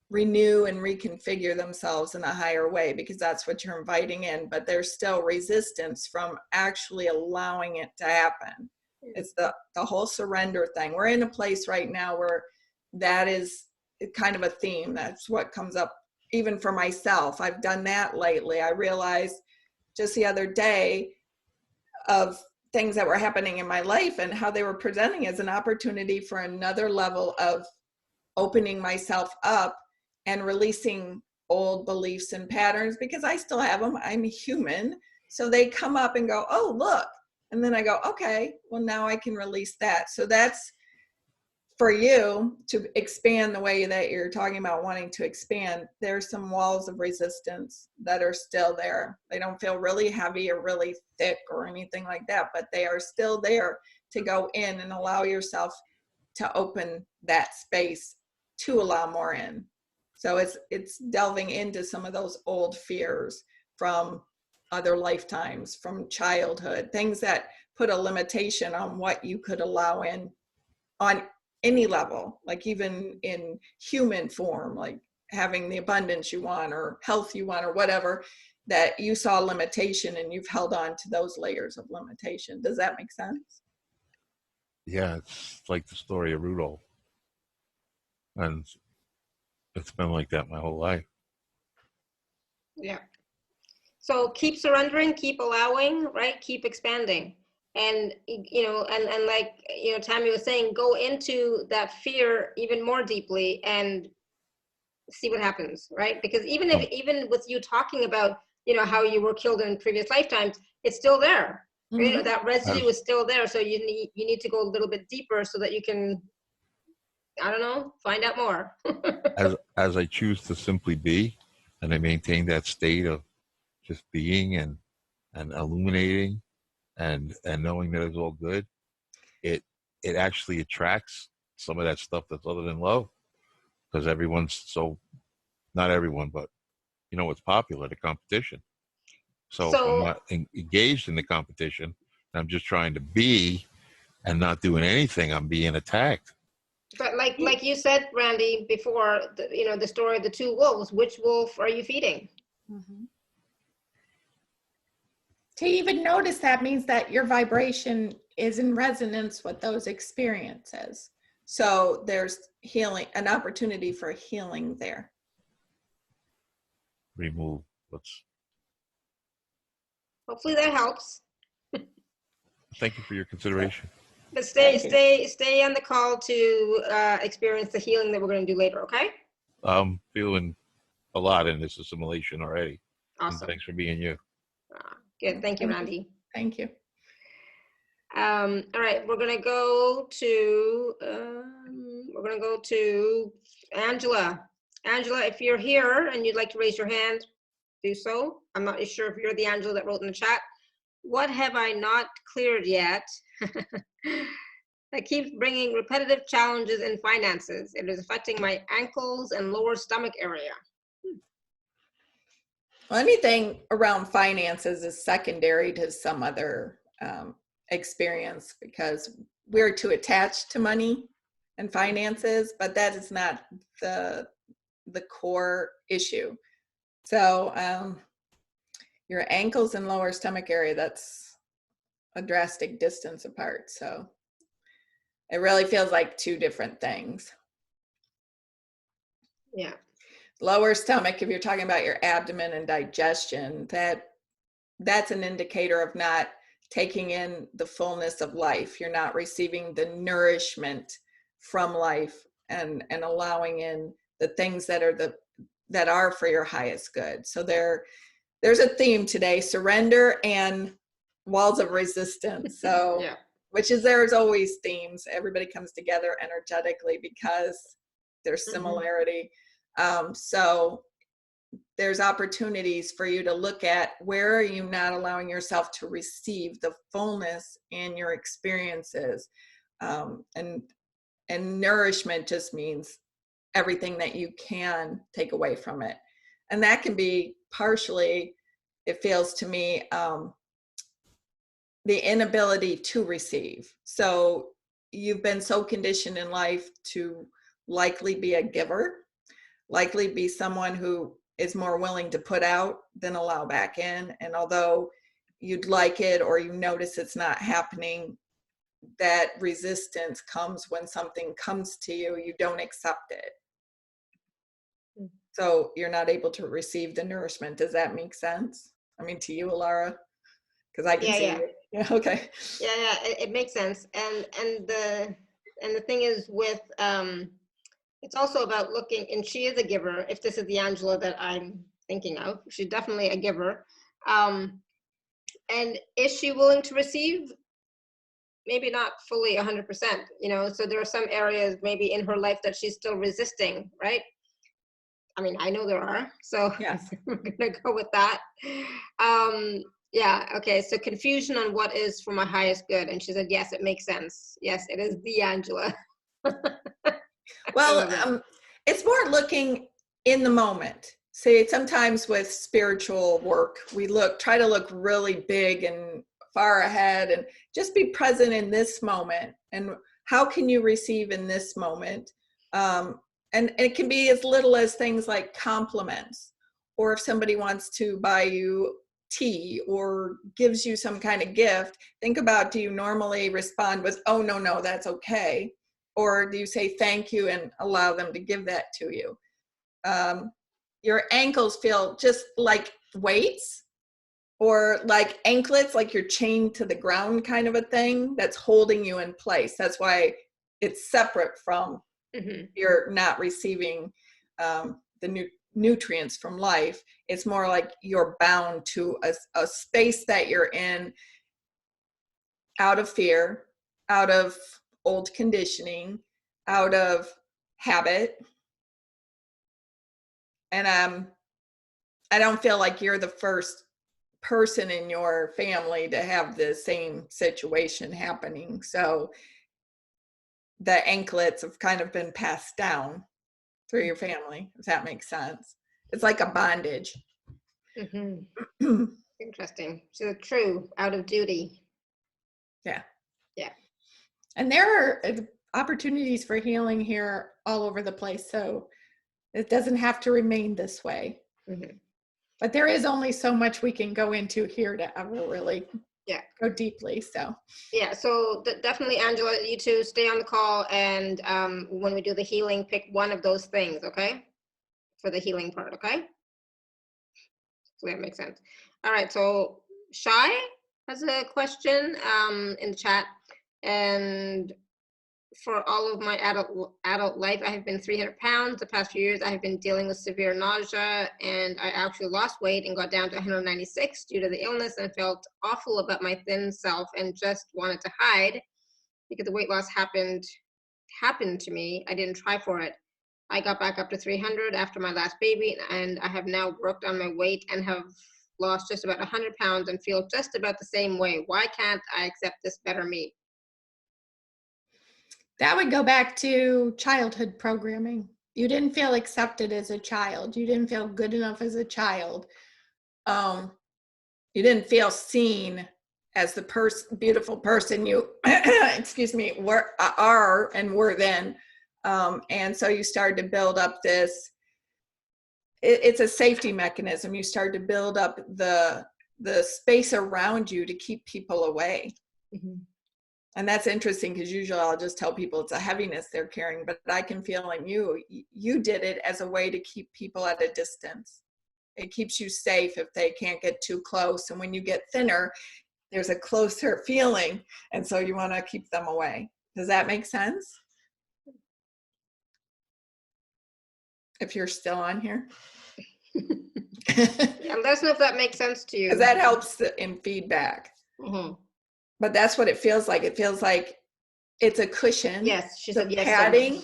renew and reconfigure themselves in a higher way, because that's what you're inviting in, but there's still resistance from actually allowing it to happen. It's the whole surrender thing. We're in a place right now where that is kind of a theme. That's what comes up even for myself. I've done that lately. I realized just the other day of things that were happening in my life and how they were presenting as an opportunity for another level of opening myself up and releasing old beliefs and patterns, because I still have them. I'm human. So they come up and go, oh, look. And then I go, okay, well, now I can release that. So that's for you to expand the way that you're talking about wanting to expand. There's some walls of resistance that are still there. They don't feel really heavy or really thick or anything like that, but they are still there to go in and allow yourself to open that space to allow more in. So it's delving into some of those old fears from other lifetimes, from childhood, things that put a limitation on what you could allow in on any level, like even in human form, like having the abundance you want or health you want or whatever, that you saw limitation and you've held on to those layers of limitation. Does that make sense? Yeah, it's like the story of Rudolph. And it's been like that my whole life. Yeah. So keep surrendering, keep allowing, right? Keep expanding. And, and like, Tammy was saying, go into that fear even more deeply and see what happens, right? Because even with you talking about, how you were killed in previous lifetimes, it's still there. Mm-hmm. That residue is still there. So you need to go a little bit deeper so that you can, I don't know, find out more. as I choose to simply be, and I maintain that state of just being and illuminating and knowing that it's all good, it actually attracts some of that stuff that's other than love, because everyone's so, not everyone, but what's popular, the competition. So if I'm not engaged in the competition, I'm just trying to be and not doing anything, I'm being attacked. But like you said, Randy, before, the story of the two wolves, which wolf are you feeding? Mm-hmm. To even notice that means that your vibration is in resonance with those experiences. So there's healing, an opportunity for healing there. Remove what's. Hopefully that helps. Thank you for your consideration. But stay on the call to experience the healing that we're going to do later, okay? I'm feeling a lot in this assimilation already. Awesome. And thanks for being you. Good. Thank you, Randy. Thank you. All right, we're gonna go to Angela. Angela, if you're here and you'd like to raise your hand, do so. I'm not sure if you're the Angela that wrote in the chat. What have I not cleared yet? That keeps bringing repetitive challenges in finances. It is affecting my ankles and lower stomach area. Well, anything around finances is secondary to some other experience, because we're too attached to money and finances, but that is not the core issue. So your ankles and lower stomach area, that's a drastic distance apart. So it really feels like two different things. Yeah. Lower stomach, if you're talking about your abdomen and digestion, that's an indicator of not taking in the fullness of life. You're not receiving the nourishment from life and allowing in the things that are for your highest good. So there's a theme today: surrender and walls of resistance. So Yeah. there's always themes. Everybody comes together energetically because there's similarity. So there's opportunities for you to look at where are you not allowing yourself to receive the fullness in your experiences. And nourishment just means everything that you can take away from it. And that can be partially, it feels to me, the inability to receive. So you've been so conditioned in life to likely be a giver, likely be someone who is more willing to put out than allow back in. And although you'd like it or you notice it's not happening, that resistance comes when something comes to you, you don't accept it. So you're not able to receive the nourishment. Does that make sense? I mean, to you, Alara? Because I can see you. Yeah, okay. Yeah, it makes sense. And the thing is with it's also about looking, and she is a giver. If this is the Angela that I'm thinking of, she's definitely a giver. And is she willing to receive? Maybe not fully 100%, so there are some areas maybe in her life that she's still resisting, right? I mean, I know there are, so Yes. we're gonna go with that. Yeah, okay, so confusion on what is for my highest good. And she said, yes, it makes sense. Yes, it is the Angela. Well, it's more looking in the moment. See, sometimes with spiritual work, we try to look really big and far ahead and just be present in this moment. And how can you receive in this moment? And it can be as little as things like compliments, or if somebody wants to buy you tea or gives you some kind of gift, think about, do you normally respond with, oh, no, that's okay? Or do you say thank you and allow them to give that to you? Your ankles feel just like weights, or like anklets, like you're chained to the ground kind of a thing that's holding you in place. That's why it's separate from you're not receiving the nutrients from life. It's more like you're bound to a space that you're in out of fear, out of old conditioning, out of habit. And I don't feel like you're the first person in your family to have the same situation happening. So the anklets have kind of been passed down through your family, if that makes sense. It's like a bondage. Interesting. So true, out of duty. Yeah. Yeah. And there are opportunities for healing here all over the place. So it doesn't have to remain this way. But there is only so much we can go into here to ever really go deeply. So so definitely, Angela, you two stay on the call, and when we do the healing, pick one of those things, okay, for the healing part. Okay, so that makes sense. All right, so Shy has a question in the chat, and for all of my adult life, I have been 300 pounds. The past few years, I have been dealing with severe nausea, and I actually lost weight and got down to 196 due to the illness, and felt awful about my thin self and just wanted to hide because the weight loss happened to me. I didn't try for it. I got back up to 300 after my last baby, and I have now worked on my weight and have lost just about 100 pounds and feel just about the same way. Why can't I accept this better me? that would go back to childhood programming. You didn't feel accepted as a child. You didn't feel good enough as a child. You didn't feel seen as the beautiful person you, excuse me, are and were then. And so you started to build up this, it's a safety mechanism. You start to build up the space around you to keep people away. And that's interesting, because usually I'll just tell people it's a heaviness they're carrying, but I can feel in you did it as a way to keep people at a distance. It keeps you safe if they can't get too close. And when you get thinner, there's a closer feeling. And so you want to keep them away. Does that make sense? If you're still on here. Yeah, let us know if that makes sense to you. Because that helps in feedback. But that's what it feels like. It feels like it's a cushion. Yes, she said yes. Padding,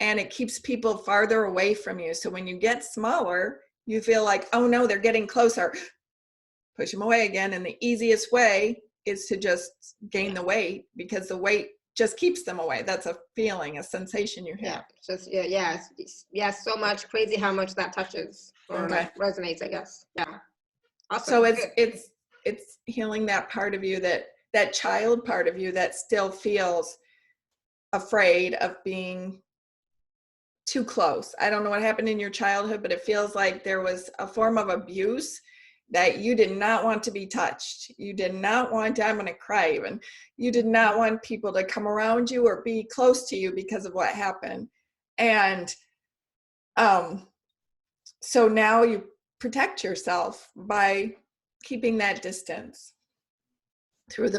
and it keeps people farther away from you. So when you get smaller, you feel like, oh no, they're getting closer. Push them away again. And the easiest way is to just gain the weight, because the weight just keeps them away. That's a feeling, a sensation you have. Yes, so much. Crazy how much that touches or like resonates, I guess. Yeah. Awesome. So it's healing that part of you, that child part of you that still feels afraid of being too close. I don't know what happened in your childhood, but it feels like there was a form of abuse that you did not want to be touched. You did not want to, I'm going to cry even. You did not want people to come around you or be close to you because of what happened. And so now you protect yourself by keeping that distance through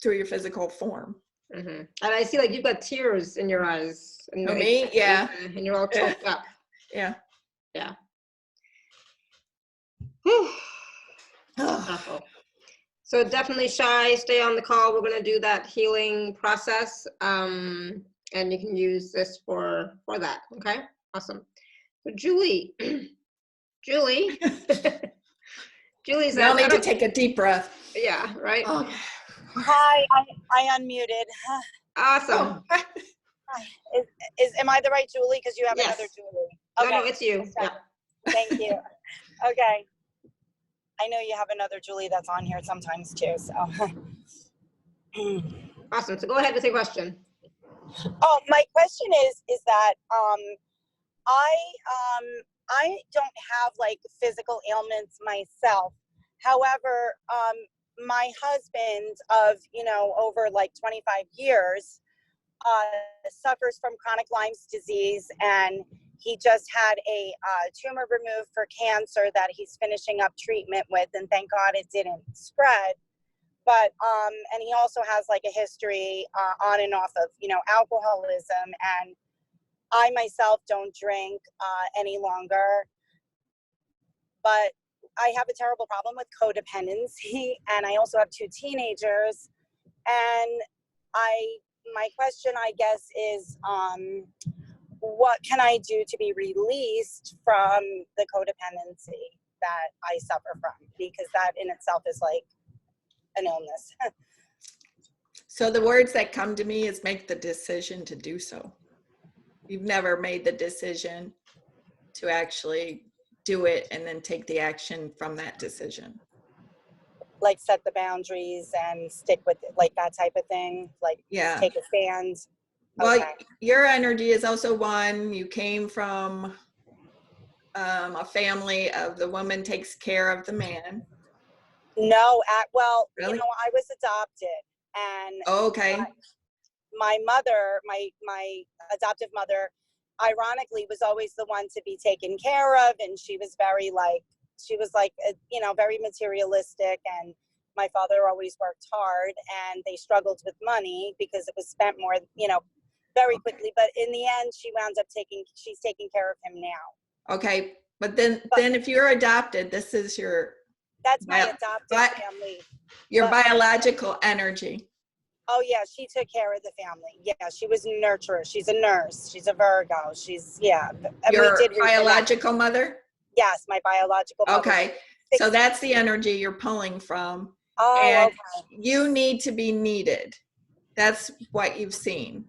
your physical form. And I see like you've got tears in your eyes. And me? Yeah. And you're all choked up. Yeah. Awful. So definitely, Shy, stay on the call. We're going to do that healing process. And you can use this for that. Okay. Awesome. So Julie. Julie's Y'all need to take a deep breath. Yeah, right. Oh. Hi, I unmuted. Awesome. Hi. Am I the right Julie? Because you have another Julie. Okay. No, it's you. Yeah. Thank you. Okay. I know you have another Julie that's on here sometimes too. So. Awesome. So go ahead with your question. Oh, my question is that I don't have like physical ailments myself. However, my husband of, you know, over like 25 years suffers from chronic Lyme's disease, and he just had a tumor removed for cancer that he's finishing up treatment with, and thank God it didn't spread. But and he also has like a history on and off of, you know, alcoholism, and I myself don't drink any longer, but I have a terrible problem with codependency, and I also have 2 teenagers. And my question, I guess, is what can I do to be released from the codependency that I suffer from? Because that in itself is like an illness. So the words that come to me is make the decision to do so. You've never made the decision to actually do it and then take the action from that decision. Like set the boundaries and stick with it, like that type of thing, like Yeah. take a stand. Well, Okay. your energy is also one, you came from a family of the woman takes care of the man. No, well, Really? you know, I was adopted, and Oh, okay. my mother, my adoptive mother, ironically, was always the one to be taken care of, and she was very like, you know, very materialistic, and my father always worked hard, and they struggled with money because it was spent more, you know, very quickly. But in the end, she's taking care of him now. Okay, but then if you're adopted, this is your That's my adopted family. Your But biological energy. oh yeah, she took care of the family. Yeah, she was a nurturer. She's a nurse. She's a Virgo. She's, yeah. And Your we did biological mother? Yes, my biological mother. Okay, so that's the energy you're pulling from. Oh, and okay. You need to be needed. That's what you've seen.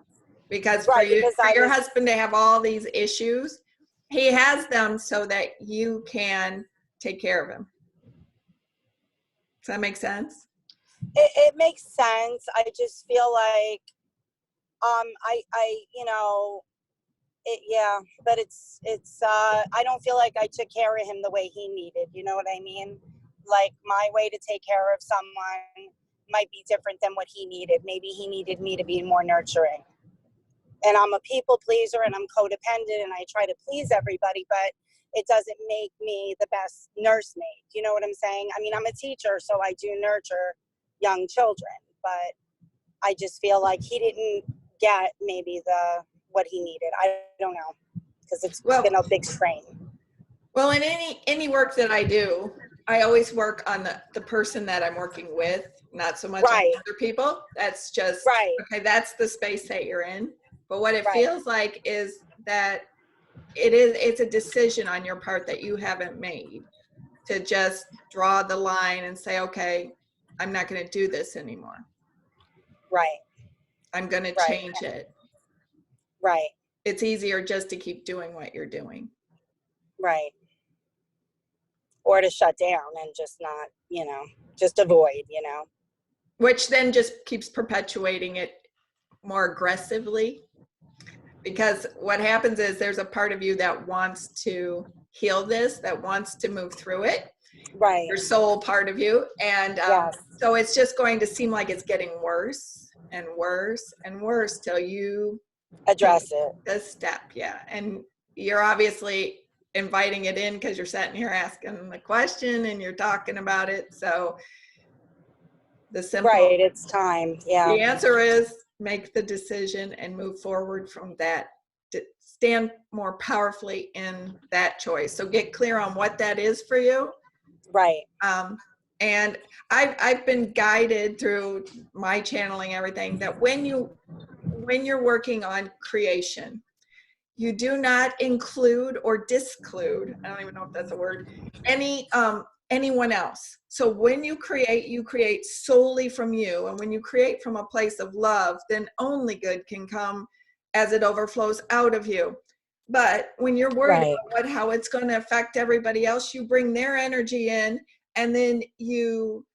Because Right, for because your husband to have all these issues, he has them so that you can take care of him. Does that make sense? It makes sense. I just feel like, you know, yeah, but it's, I don't feel like I took care of him the way he needed. You know what I mean? Like my way to take care of someone might be different than what he needed. Maybe he needed me to be more nurturing. And I'm a people pleaser, and I'm codependent, and I try to please everybody, but it doesn't make me the best nursemaid. You know what I'm saying? I mean, I'm a teacher, so I do nurture young children, but I just feel like he didn't get maybe what he needed. I don't know, because it's been a big strain. Well, in any work that I do, I always work on the person that I'm working with, not so much on other people. That's just, okay, that's the space that you're in. But what it feels like is that it's a decision on your part that you haven't made to just draw the line and say, okay, I'm not going to do this anymore. Right. I'm going to change it. Right. It's easier just to keep doing what you're doing. Right. Or to shut down and just not, you know, just avoid, you know. Which then just keeps perpetuating it more aggressively. Because what happens is there's a part of you that wants to heal this, that wants to move through it. Right. Your soul part of you. And so it's just going to seem like it's getting worse and worse and worse till you address it. The step, yeah. And you're obviously inviting it in because you're sitting here asking the question and you're talking about it. So the simple it's time. Yeah. The answer is make the decision and move forward from that. Stand more powerfully in that choice. So get clear on what that is for you. Right. And I've been guided through my channeling everything that when you're working on creation, you do not include or disclude, I don't even know if that's a word, anyone else. So when you create solely from you. And when you create from a place of love, then only good can come as it overflows out of you. But when you're worried about how it's going to affect everybody else, you bring their energy in, and then you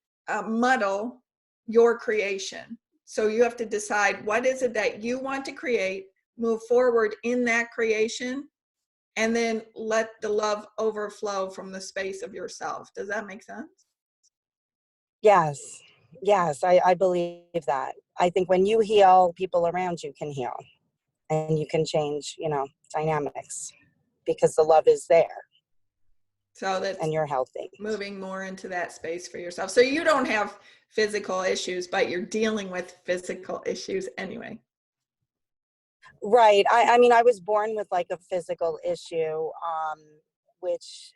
muddle your creation. so you have to decide what is it that you want to create, move forward in that creation, and then let the love overflow from the space of yourself. Does that make sense? Yes. Yes, I believe that. I think when you heal, people around you can heal, and you can change, dynamics, because the love is there So that's and you're healthy. moving more into that space for yourself. So you don't have physical issues, but you're dealing with physical issues anyway. Right. I mean, I was born with like a physical issue, which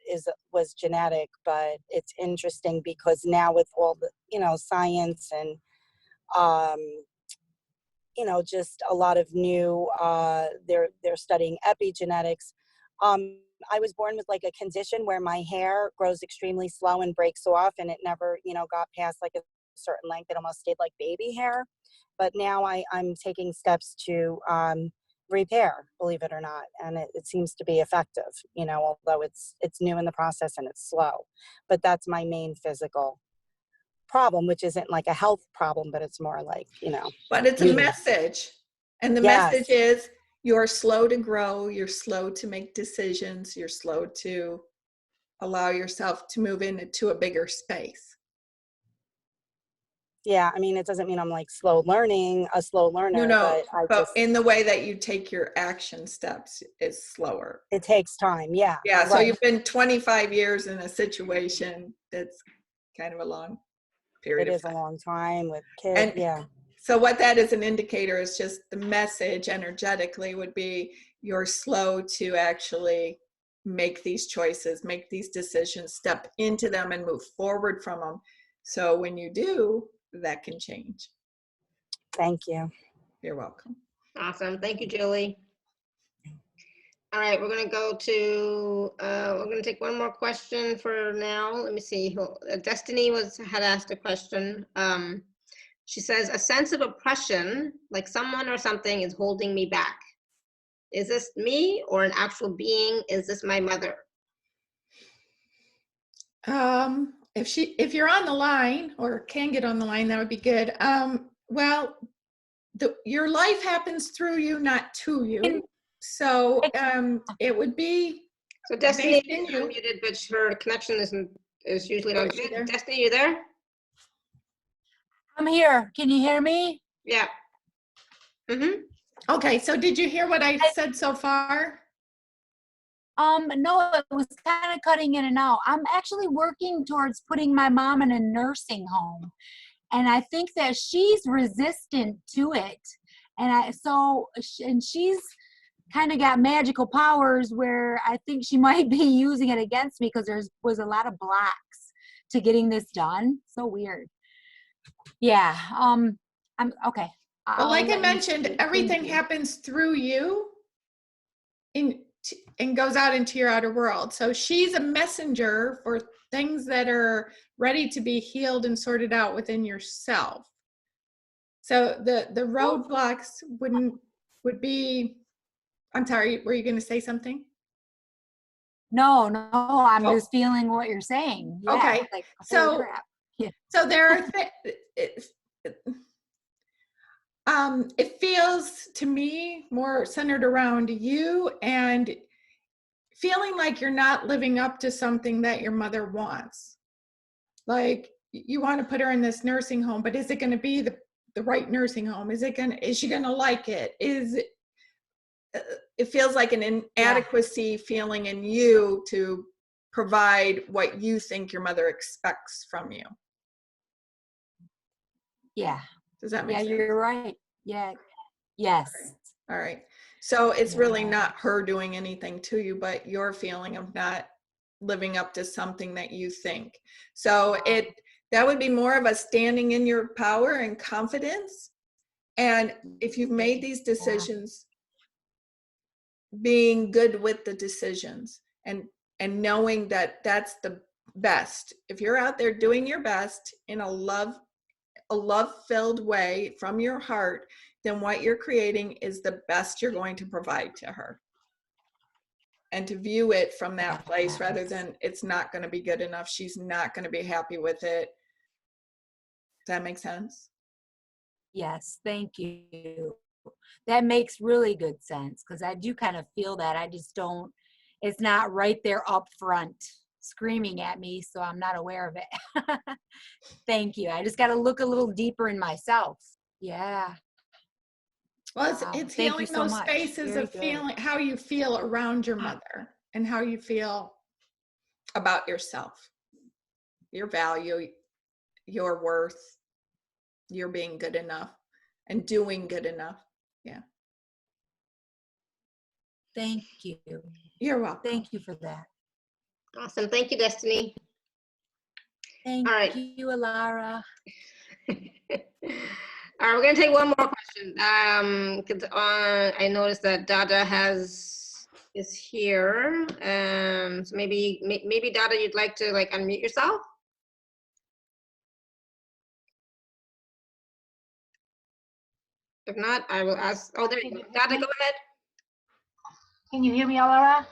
was genetic, but it's interesting because now with all the, science and, just a lot of new, they're studying epigenetics. I was born with like a condition where my hair grows extremely slow and breaks off, and it never, got past like a certain length. It almost stayed like baby hair. But now I'm taking steps to repair, believe it or not, and it seems to be effective. Although it's new in the process and it's slow. But that's my main physical problem, which isn't like a health problem, but it's more like But it's a message, and the Yes. message is you're slow to grow, you're slow to make decisions, you're slow to allow yourself to move into a bigger space. Yeah, I mean, it doesn't mean I'm like a slow learner, No, but in the way that you take your action steps is slower. it takes time. Yeah. Yeah, so right. you've been 25 years in a situation that's kind of a long period It of is time. a long time with kids. And yeah. so what that is an indicator is just the message energetically would be you're slow to actually make these choices, make these decisions, step into them and move forward from them. So when you do, that can change. Thank you. You're welcome. Awesome. Thank you, Julie. All right, we're going to take one more question for now. Let me see. Destiny had asked a question. She says, a sense of oppression, like someone or something is holding me back. Is this me or an actual being? Is this my mother? If you're on the line or can get on the line, that would be good. Well, your life happens through you, not to you. So it would be. So Destiny based in is you. unmuted, but her connection is usually not Is she good. there? Destiny, you there? I'm here. Can you hear me? Yeah. Mm-hmm. Okay, so did you hear what I said so far? No, it was kind of cutting in and out. I'm actually working towards putting my mom in a nursing home. And I think that she's resistant to it. And she's kind of got magical powers where I think she might be using it against me because there was a lot of blocks to getting this done. So weird. Yeah. I'm okay. But like I I'll let you mentioned, speak. everything Thank you. happens through you and goes out into your outer world. So she's a messenger for things that are ready to be healed and sorted out within yourself. So the roadblocks would be, I'm sorry, were you going to say something? No, I'm Oh. just feeling what you're saying. Yeah, Okay, like, so- holy crap. Yeah. So there are it feels to me more centered around you and feeling like you're not living up to something that your mother wants. Like you want to put her in this nursing home, but is it going to be the right nursing home? Is she going to like it? It feels like an inadequacy feeling in you to provide what you think your mother expects from you. Yeah. Does that make sense? You're right. Yeah. Yes. All right. So it's really not her doing anything to you, but your feeling of not living up to something that you think. So that would be more of a standing in your power and confidence. And if you've made these decisions, being good with the decisions and knowing that that's the best. If you're out there doing your best in a love-filled way from your heart, then what you're creating is the best you're going to provide to her. And to view it from that place rather than it's not going to be good enough, she's not going to be happy with it. Does that make sense? Yes, thank you. That makes really good sense because I do kind of feel that. I just don't, it's not right there up front screaming at me, so I'm not aware of it. Thank you. I just got to look a little deeper in myself. Yeah. Well, Wow. it's Thank healing you so those much. spaces Very of good. feeling how you feel around your mother and how you feel about yourself, your value, your worth, your being good enough and doing good enough. Yeah. Thank you. You're welcome. Thank you for that. Awesome. Thank you, Destiny. Thank All right. you, Alara. All right, we're gonna take one more question. 'Cause, I noticed that Dada is here. So maybe Dada, you'd like to like unmute yourself. If not, I will ask. Oh, there you go. Dada, go ahead. Can you hear me, Alara?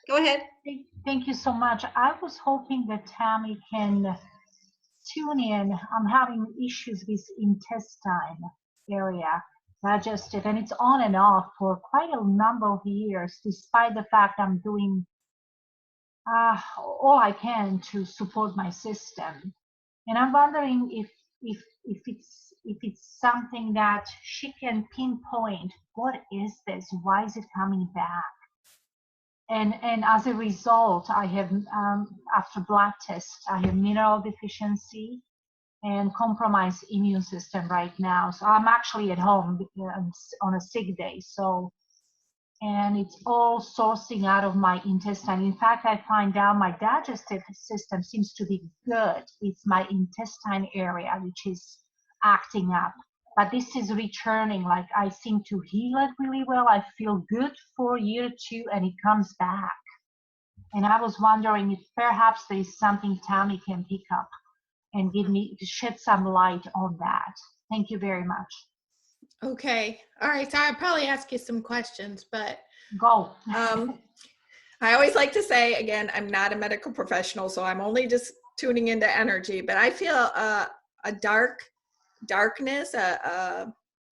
Go ahead. Thank you so much. I was hoping that Tammy can tune in. I'm having issues with intestine area, digestive, and it's on and off for quite a number of years, despite the fact I'm doing all I can to support my system. And I'm wondering if it's something that she can pinpoint. What is this? Why is it coming back? And as a result, I have after blood test, I have mineral deficiency and compromised immune system right now. So I'm actually at home on a sick day. So, and it's all sourcing out of my intestine. In fact, I find out my digestive system seems to be good. It's my intestine area which is acting up. But this is returning, like I seem to heal it really well. I feel good for a year or two and it comes back. And I was wondering if perhaps there is something Tammy can pick up and shed some light on that. Thank you very much. Okay. All right. So I'll probably ask you some questions, but Go. I always like to say, again, I'm not a medical professional, so I'm only just tuning into energy, but I feel a darkness,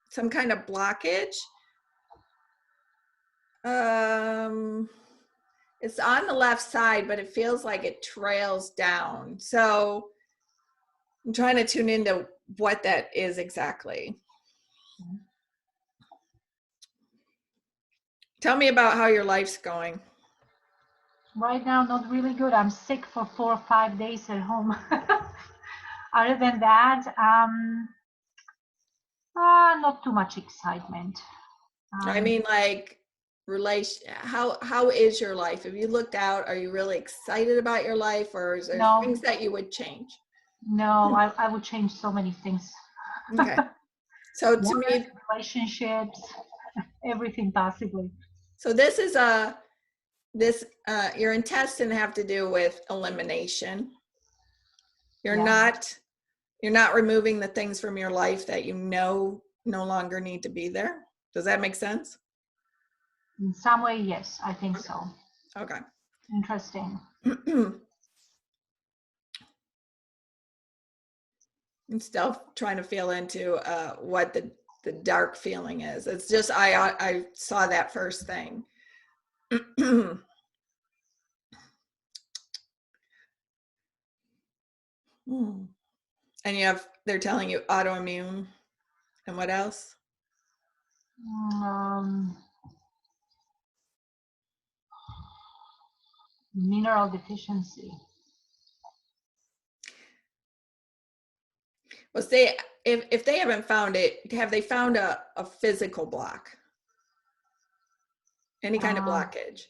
some kind of blockage. It's on the left side, but it feels like it trails down. So I'm trying to tune into what that is exactly. Tell me about how your life's going. Right now, not really good. I'm sick for 4 or 5 days at home. Other than that, not too much excitement. I mean, like how is your life? Have you looked out? Are you really excited about your life, or is there things that you would change? No, I would change so many things. Okay. So to me, relationships, everything possibly. So this is your intestine have to do with elimination. You're not removing the things from your life that you know no longer need to be there. Does that make sense? In some way, yes, I think so. Okay. Interesting. I'm still trying to feel into what the dark feeling is. It's just I saw that first thing. And they're telling you autoimmune, and what else? Mineral deficiency. Well, say if they haven't found it, have they found a physical block? Any kind of blockage?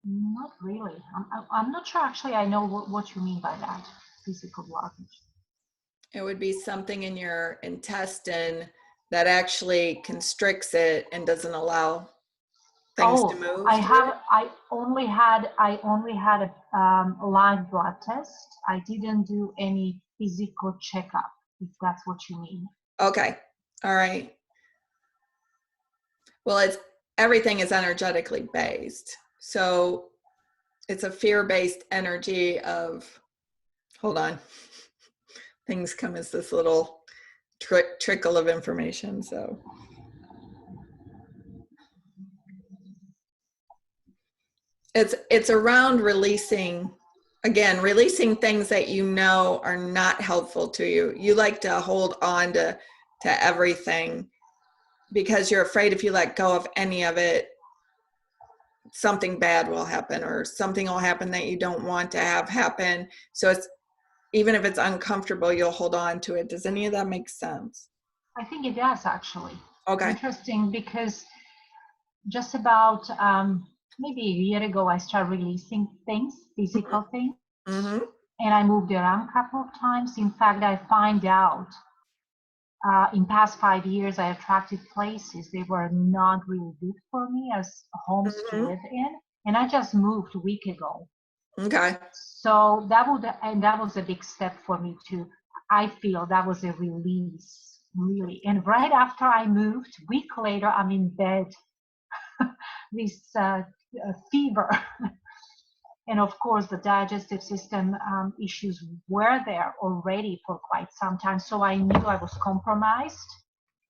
Not really. I'm not sure actually I know what you mean by that, physical blockage. It would be something in your intestine that actually constricts it and doesn't allow things to move. I only had a live blood test. I didn't do any physical checkup, if that's what you mean. Okay. All right. Well, everything is energetically based. So it's a fear-based energy of, hold on. things come as this little trickle of information. So it's around releasing things that you know are not helpful to you. You like to hold on to everything because you're afraid if you let go of any of it, something bad will happen or something will happen that you don't want to have happen. So it's, even if it's uncomfortable, you'll hold on to it. Does any of that make sense? I think it does, actually. Okay. Interesting, because just about maybe a year ago, I started releasing things, physical things, Mm-hmm. and I moved around a couple of times. In fact, I find out in past 5 years, I attracted places they were not really good for me as homes to live in, and I just moved a week ago. Okay. So that was a big step for me too. I feel that was a release, really. And right after I moved, a week later, I'm in bed, this fever. And of course, the digestive system issues were there already for quite some time. So I knew I was compromised,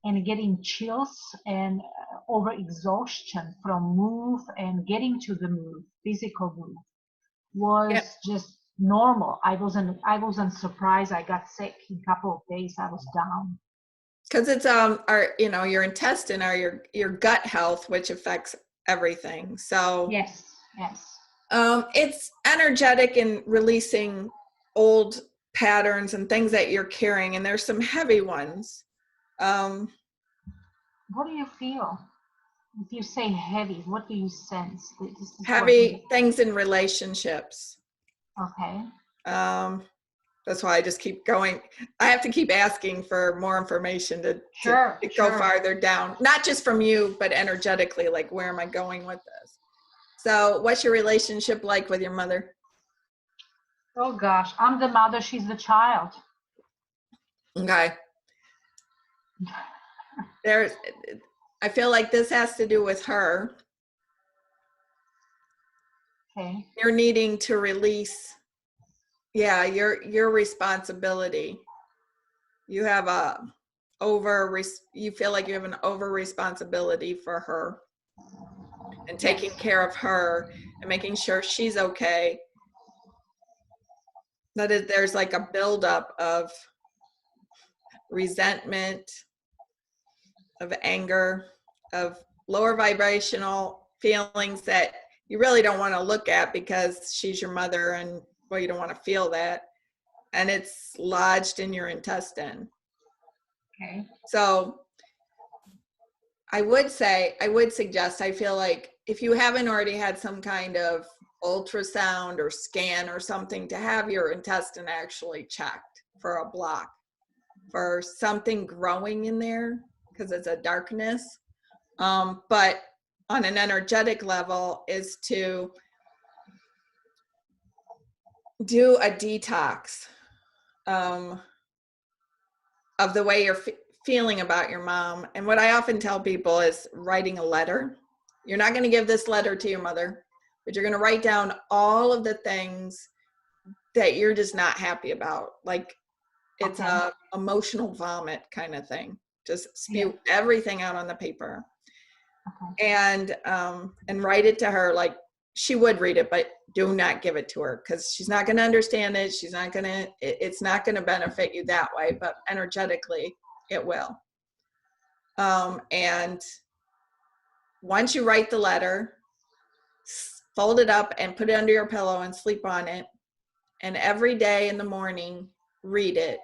and getting chills and overexhaustion from move and getting to the move, physical move, was just normal. I wasn't surprised I got sick. In a couple of days I was down. Because it's your intestine or your gut health, which affects everything. So Yes. it's energetic and releasing old patterns and things that you're carrying, and there's some heavy ones. What do you feel? If you say heavy, what do you sense? Heavy things in relationships. Okay. That's why I just keep going. I have to keep asking for more information to go farther down, not just from you, but energetically, like, where am I going with this? So what's your relationship like with your mother? Oh gosh, I'm the mother, she's the child. Okay. I feel like this has to do with her. Okay. You're needing to release, your responsibility. You have you feel like you have an over responsibility for her and taking care of her and making sure she's okay. There's like a buildup of resentment, of anger, of lower vibrational feelings that you really don't want to look at because she's your mother and, well, you don't want to feel that. And it's lodged in your intestine. Okay. So I would suggest, I feel like if you haven't already had some kind of ultrasound or scan or something, to have your intestine actually checked for a block, for something growing in there, because it's a darkness. But on an energetic level is to do a detox of the way you're feeling about your mom. And what I often tell people is writing a letter. You're not going to give this letter to your mother, but you're going to write down all of the things that you're just not happy about. Like, it's a emotional vomit kind of thing. Just spew everything out on the paper. And write it to her. Like, she would read it, but do not give it to her, because she's not going to understand it. It's not going to benefit you that way, but energetically it will. And once you write the letter, fold it up and put it under your pillow and sleep on it. And every day in the morning, read it.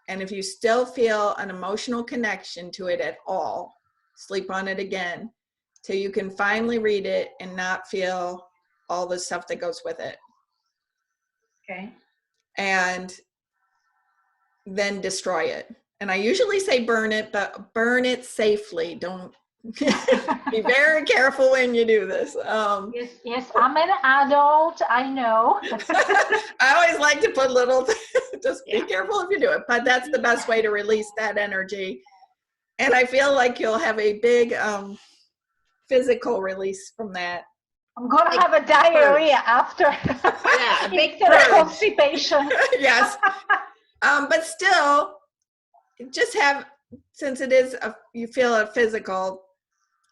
And if you still feel an emotional connection to it at all, sleep on it again till you can finally read it and not feel all the stuff that goes with it. Okay. And then destroy it. And I usually say burn it, but burn it safely. Don't be very careful when you do this. Yes, I'm an adult, I know. I always like to put little, just be careful if you do it, but that's the best way to release that energy. And I feel like you'll have a big physical release from that. I'm going to have a diarrhea after. Yeah, a big instead of constipation. Yes. But still, just have, since it is, you feel a physical,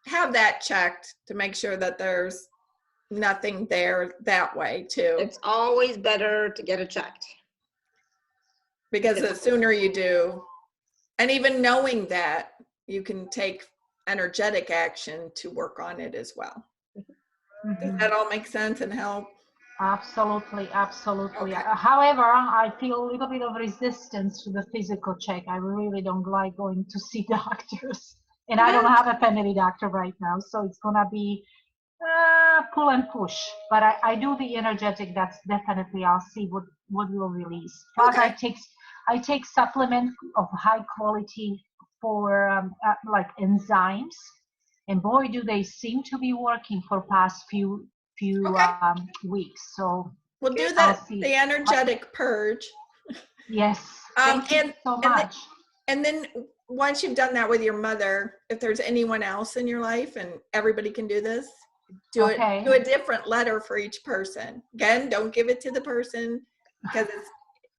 have that checked to make sure that there's nothing there that way too. It's always better to get it checked. Because the sooner you do, and even knowing that, you can take energetic action to work on it as well. Does that all make sense and help? Absolutely, absolutely. Okay. However, I feel a little bit of resistance to the physical check. I really don't like going to see doctors, and I don't have a family doctor right now, so it's gonna be pull and push. But I do the energetic. That's definitely, I'll see what will release. Plus, Okay. I take supplements of high quality for like enzymes, and boy, do they seem to be working for past few Okay. weeks. So We'll do I'll the see. energetic purge. Yes, thank you so much. And then once you've done that with your mother, if there's anyone else in your life, and everybody can do this, do a different letter for each person. Again, don't give it to the person, because it's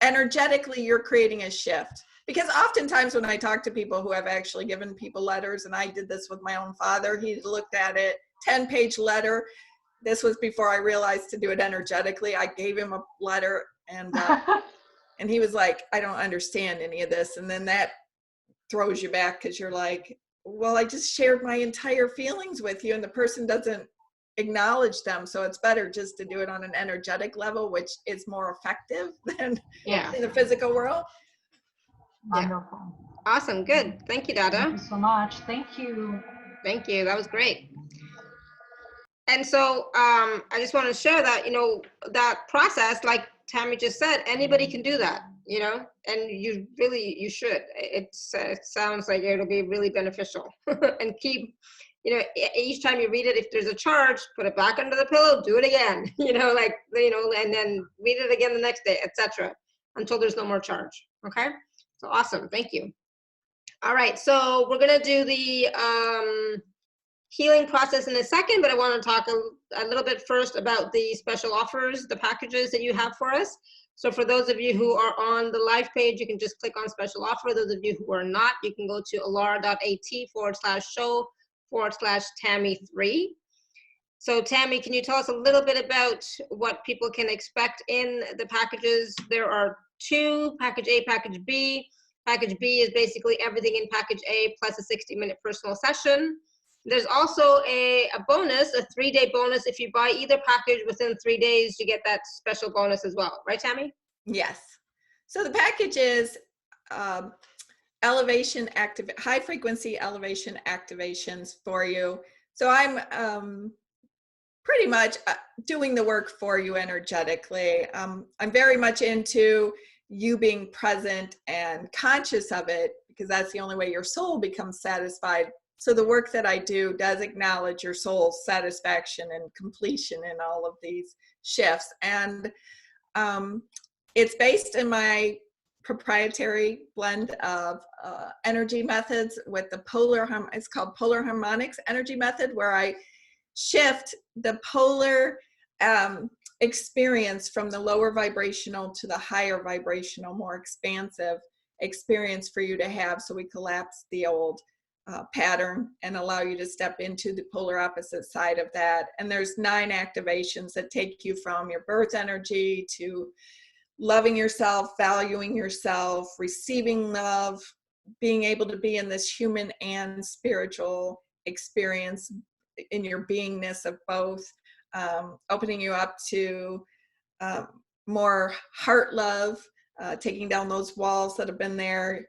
energetically you're creating a shift. Because oftentimes when I talk to people who have actually given people letters, and I did this with my own father, he looked at it, 10-page letter. This was before I realized to do it energetically. I gave him a letter, and and he was like, I don't understand any of this. And then that throws you back, because you're like, well, I just shared my entire feelings with you, and the person doesn't acknowledge them. So it's better just to do it on an energetic level, which is more effective than in the physical world. Wonderful. Awesome. Good. Thank you, Dada. Thank you so much. Thank you. Thank you. That was great. And so I just want to share that, that process, like Tammy just said, anybody can do that, and you should. It sounds like it'll be really beneficial. And keep, each time you read it, if there's a charge, put it back under the pillow, do it again, and then read it again the next day, etc., until there's no more charge. Okay. So awesome. Thank you. All right. So we're going to do the healing process in a second, but I want to talk a little bit first about the special offers, the packages that you have for us. So for those of you who are on the live page, you can just click on special offer. Those of you who are not, you can go to alara.at/show/Tammy3. So Tammy, can you tell us a little bit about what people can expect in the packages? There are two, package A, package B. Package B is basically everything in package A plus a 60-minute personal session. There's also a bonus, a 3-day bonus. If you buy either package within 3 days, you get that special bonus as well. Right, Tammy? Yes. So the package is high frequency elevation activations for you. So I'm pretty much doing the work for you energetically. I'm very much into you being present and conscious of it, because that's the only way your soul becomes satisfied. So the work that I do does acknowledge your soul's satisfaction and completion in all of these shifts. And it's based in my proprietary blend of energy methods with the it's called polar harmonics energy method, where I shift the polar experience from the lower vibrational to the higher vibrational, more expansive experience for you to have. So we collapse the old pattern and allow you to step into the polar opposite side of that. And there's 9 activations that take you from your birth energy to loving yourself, valuing yourself, receiving love, being able to be in this human and spiritual experience in your beingness of both, opening you up to more heart love, taking down those walls that have been there,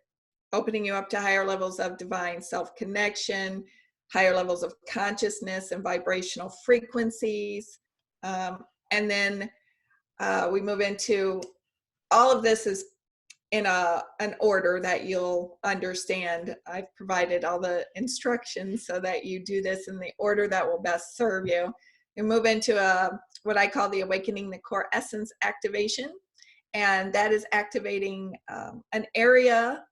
opening you up to higher levels of divine self-connection, higher levels of consciousness and vibrational frequencies. And then we move into, all of this is in an order that you'll understand. I've provided all the instructions so that you do this in the order that will best serve you. You move into what I call the Awakening the Core Essence activation. And that is activating an area,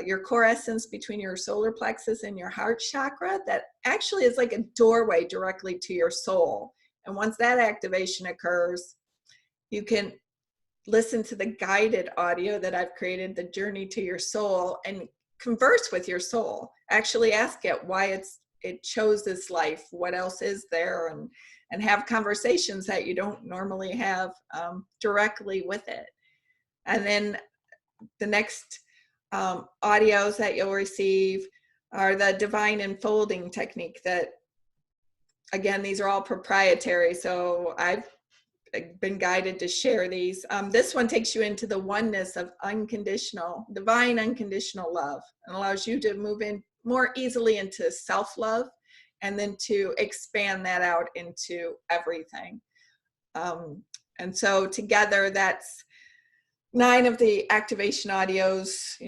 your core essence between your solar plexus and your heart chakra, that actually is like a doorway directly to your soul. And once that activation occurs, you can listen to the guided audio that I've created, The Journey to Your Soul, and converse with your soul. Actually ask it why it chose this life, what else is there, and have conversations that you don't normally have directly with it. And then the next audios that you'll receive are the divine enfolding technique that, again, these are all proprietary, so I've been guided to share these. This one takes you into the oneness of divine unconditional love, and allows you to move in more easily into self-love, and then to expand that out into everything. And so together, that's 9 of the activation audios,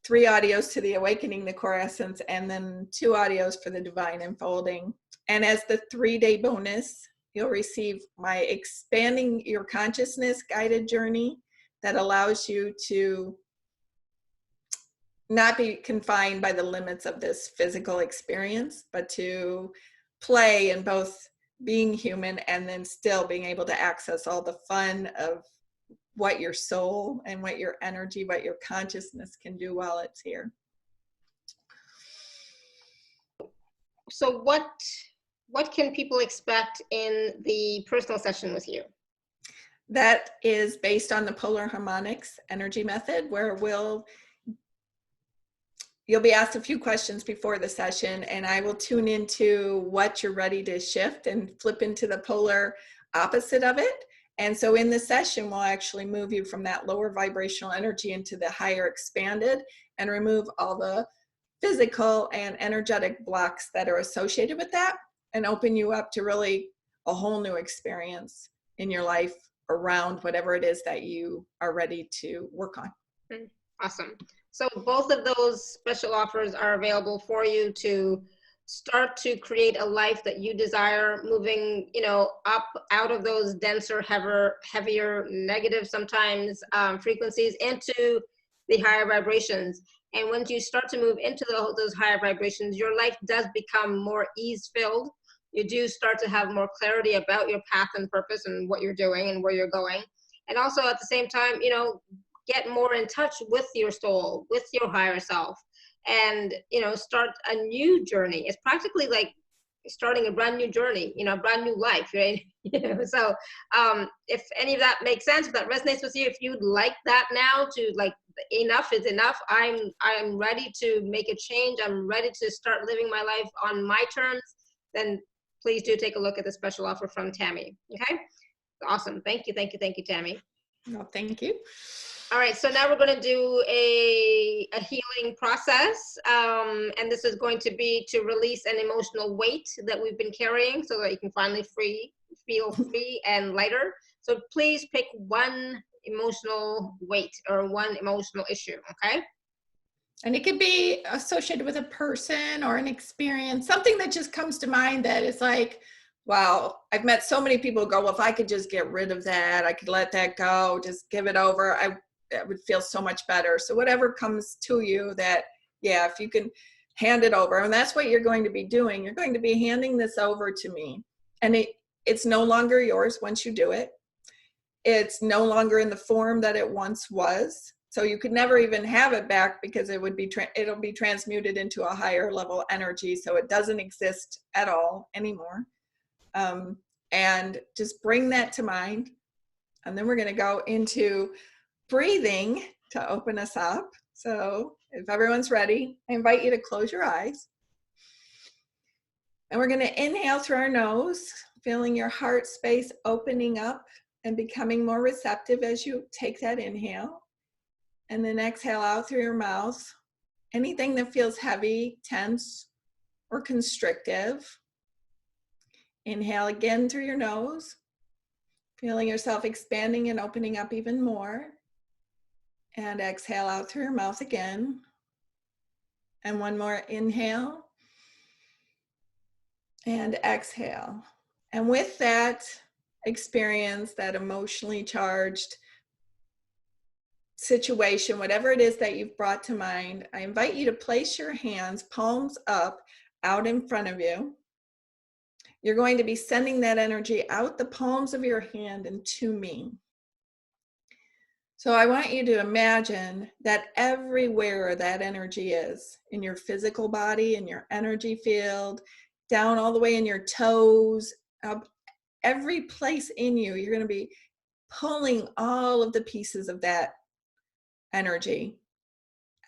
3 audios to the awakening the core essence, and then 2 audios for the divine enfolding. And as the 3-day bonus, you'll receive my expanding your consciousness guided journey that allows you to not be confined by the limits of this physical experience, but to play in both being human and then still being able to access all the fun of what your soul and what your energy, what your consciousness can do while it's here. So what can people expect in the personal session with you? That is based on the polar harmonics energy method, where you'll be asked a few questions before the session, and I will tune into what you're ready to shift and flip into the polar opposite of it. And so in the session, we'll actually move you from that lower vibrational energy into the higher expanded, and remove all the physical and energetic blocks that are associated with that, and open you up to really a whole new experience in your life around whatever it is that you are ready to work on. Awesome. So both of those special offers are available for you to start to create a life that you desire, moving, up out of those denser, heavier, negative sometimes frequencies into the higher vibrations. And once you start to move into those higher vibrations, your life does become more ease-filled. You do start to have more clarity about your path and purpose and what you're doing and where you're going. And also at the same time, get more in touch with your soul, with your higher self, and, start a new journey. It's practically like starting a brand new journey, a brand new life, right? So if any of that makes sense, if that resonates with you, if you'd like that now to enough is enough, I'm ready to make a change, I'm ready to start living my life on my terms, then please do take a look at the special offer from Tammy. Okay, awesome. Thank you, Tammy. Well, thank you. All right, so now we're going to do a healing process, and this is going to be to release an emotional weight that we've been carrying, so that you can finally feel free and lighter. So please pick one emotional weight or one emotional issue, okay? And it could be associated with a person or an experience, something that just comes to mind that is like, wow, I've met so many people go, well, if I could just get rid of that, I could let that go, just give it over, I would feel so much better. So whatever comes to you that, yeah, if you can hand it over, and that's what you're going to be doing. You're going to be handing this over to me. And it's no longer yours once you do it. It's no longer in the form that it once was. So you could never even have it back, because it'll be transmuted into a higher level energy. So it doesn't exist at all anymore. And just bring that to mind. And then we're going to go into breathing to open us up. So if everyone's ready, I invite you to close your eyes. And we're going to inhale through our nose, feeling your heart space opening up and becoming more receptive as you take that inhale. And then exhale out through your mouth. Anything that feels heavy, tense, or constrictive. Inhale again through your nose, feeling yourself expanding and opening up even more. And exhale out through your mouth again. And one more inhale. And exhale. And with that experience, that emotionally charged situation, whatever it is that you've brought to mind, I invite you to place your hands, palms up, out in front of you. You're going to be sending that energy out the palms of your hand and to me. So I want you to imagine that everywhere that energy is, in your physical body, in your energy field, down all the way in your toes, up every place in you, you're going to be pulling all of the pieces of that energy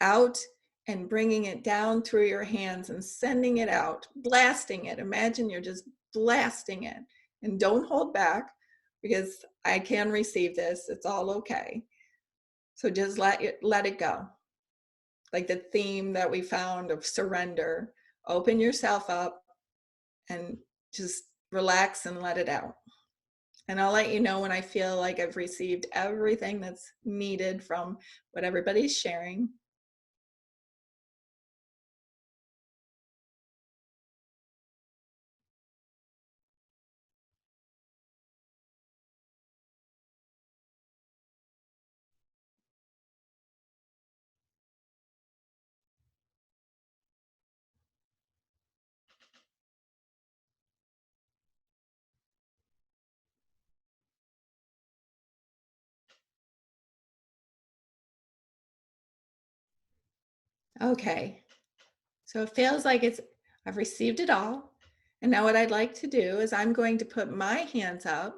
out and bringing it down through your hands and sending it out, blasting it. Imagine you're just blasting it, and don't hold back, because I can receive this. It's all okay. So just let it go. Like the theme that we found of surrender. Open yourself up and just relax and let it out. And I'll let you know when I feel like I've received everything that's needed from what everybody's sharing. Okay, so it feels like I've received it all. And now what I'd like to do is I'm going to put my hands up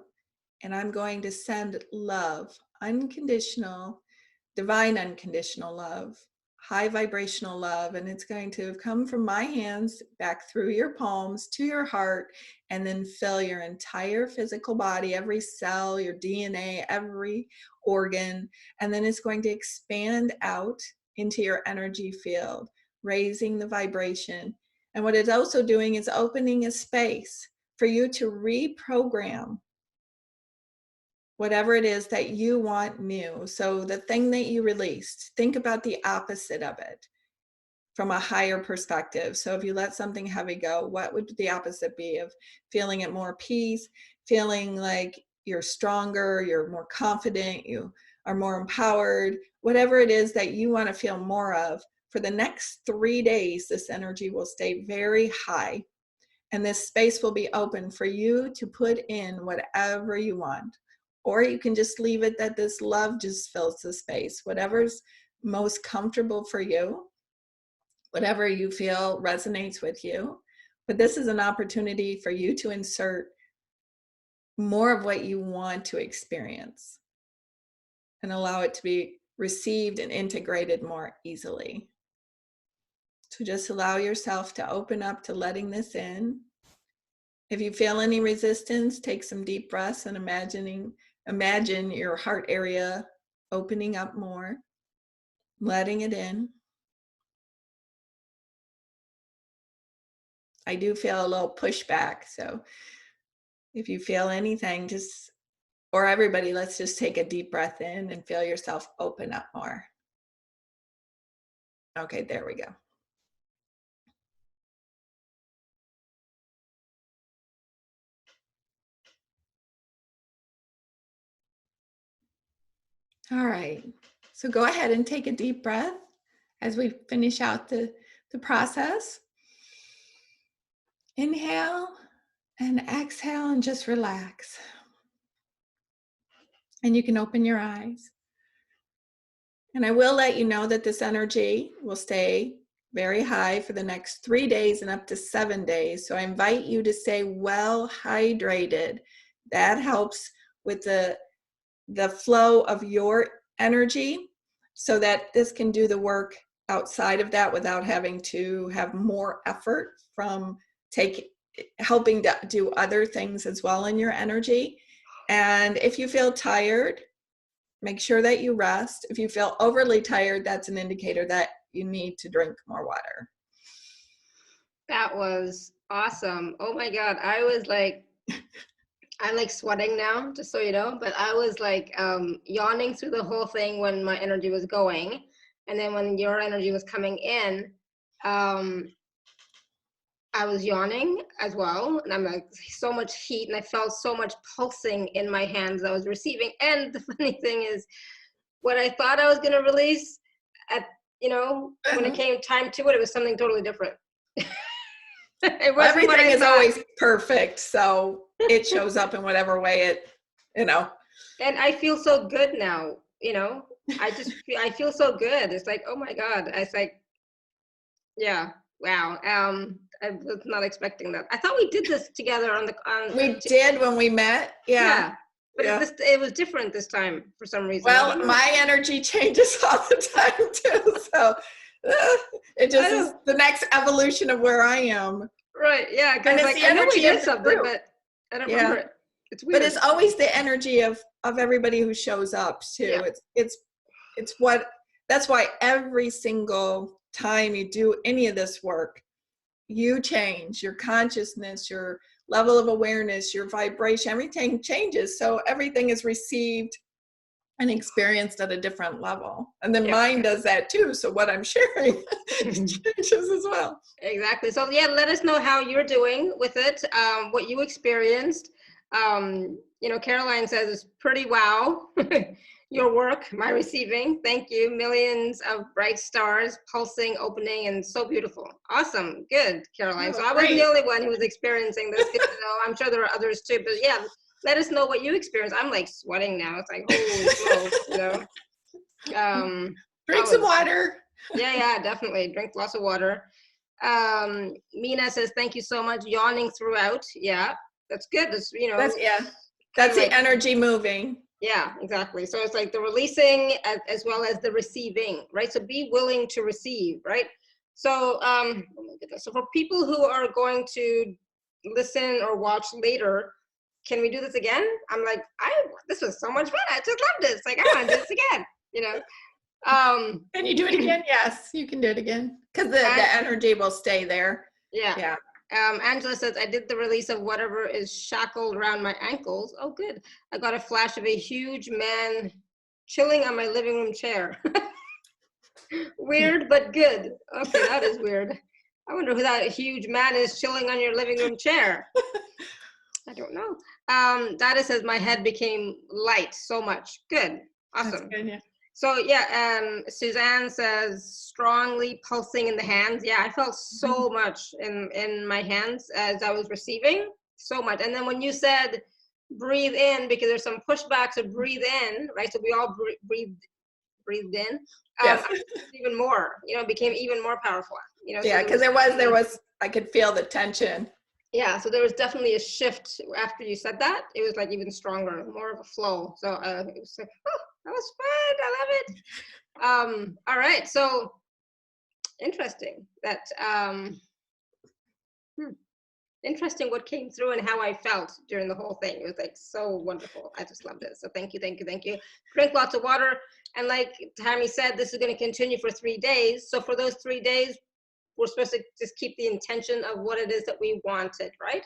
and I'm going to send love, unconditional, divine unconditional love, high vibrational love. And it's going to come from my hands back through your palms to your heart, and then fill your entire physical body, every cell, your DNA, every organ. And then it's going to expand out into your energy field, raising the vibration. And what it's also doing is opening a space for you to reprogram whatever it is that you want new. So the thing that you released, think about the opposite of it from a higher perspective. So if you let something heavy go, what would the opposite be of feeling at more peace, feeling like you're stronger, you're more confident, you are more empowered, whatever it is that you want to feel more of. For the next 3 days, this energy will stay very high, and this space will be open for you to put in whatever you want. Or you can just leave it that this love just fills the space, whatever's most comfortable for you, whatever you feel resonates with you. But this is an opportunity for you to insert more of what you want to experience and allow it to be received and integrated more easily. So just allow yourself to open up to letting this in. If you feel any resistance, take some deep breaths and imagine your heart area opening up more, letting it in. I do feel a little pushback, so if you feel anything, or everybody, let's just take a deep breath in and feel yourself open up more. Okay, there we go. All right, so go ahead and take a deep breath as we finish out the process. Inhale and exhale and just relax. And you can open your eyes. And I will let you know that this energy will stay very high for the next 3 days and up to 7 days. So I invite you to stay well hydrated. That helps with the flow of your energy, so that this can do the work outside of that without having to have more effort from helping to do other things as well in your energy. And if you feel tired, make sure that you rest. If you feel overly tired, that's an indicator that you need to drink more water. That was awesome. Oh my God. I was like, I'm like sweating now, just so you know, but I was like yawning through the whole thing when my energy was going. And then when your energy was coming in, I was yawning as well. And I'm like, so much heat, and I felt so much pulsing in my hands I was receiving. And the funny thing is, what I thought I was going to release when it came time to it, it was something totally different. Everything is always perfect, so it shows up in whatever way it. And I feel so good now. you know, I feel so good. It's like, oh my God. It's like, yeah, wow. I was not expecting that. I thought we did this together We did when we met. Yeah. Yeah. But Yeah. it was different this time for some reason. Well, my energy changes all the time too. So it just is the next evolution of where I am. Right. Yeah. And Because it's like, the I know we energy of did the something, group. but I don't Yeah. remember it. It's weird. But it's always the energy of everybody who shows up too. Yeah. It's that's why every single time you do any of this work, you change your consciousness, your level of awareness, your vibration, everything changes. So everything is received and experienced at a different level. And then mine does that too. So what I'm sharing changes as well. Exactly. So yeah, let us know how you're doing with it, what you experienced. You know, Caroline says it's pretty wow. Your work, my receiving. Thank you. Millions of bright stars pulsing, opening, and so beautiful. Awesome. Good, Caroline. So I wasn't the only one who was experiencing this. Good to know. I'm sure there are others too. But yeah, let us know what you experienced. I'm like sweating now. It's like, holy smokes, you know. Drink some water. Yeah, definitely. Drink lots of water. Mina says, thank you so much. Yawning throughout. Yeah, that's good. That's, you know. That's the energy moving. Yeah, exactly. So it's like the releasing as well as the receiving, right? So be willing to receive, right? So, oh my goodness. So for people who are going to listen or watch later, can we do this again? I'm like, this was so much fun. I just love this. Like, I want to do this again, you know? Can you do it again? Yes, you can do it again. Because the energy will stay there. Yeah. Angela says, I did the release of whatever is shackled around my ankles. Oh, good. I got a flash of a huge man chilling on my living room chair. Weird, but good. Okay, that is weird. I wonder who that huge man is chilling on your living room chair. I don't know. Dada says, my head became light so much. Good. Awesome. That's good, yeah. So yeah, Suzanne says strongly pulsing in the hands. Yeah, I felt so much in my hands as I was receiving, so much. And then when you said breathe in, because there's some pushback to breathe in, right? So we all breathed in. Even more, you know, became even more powerful. You know. Yeah, because there was I could feel the tension. Yeah, so there was definitely a shift after you said that. It was like even stronger, more of a flow. So it was like, oh, that was fun. I love it. All right, so interesting that interesting what came through and how I felt during the whole thing. It was like so wonderful. I just loved it. So thank you. Drink lots of water. And like Tammy said, this is going to continue for 3 days. So for those 3 days, we're supposed to just keep the intention of what it is that we wanted, right?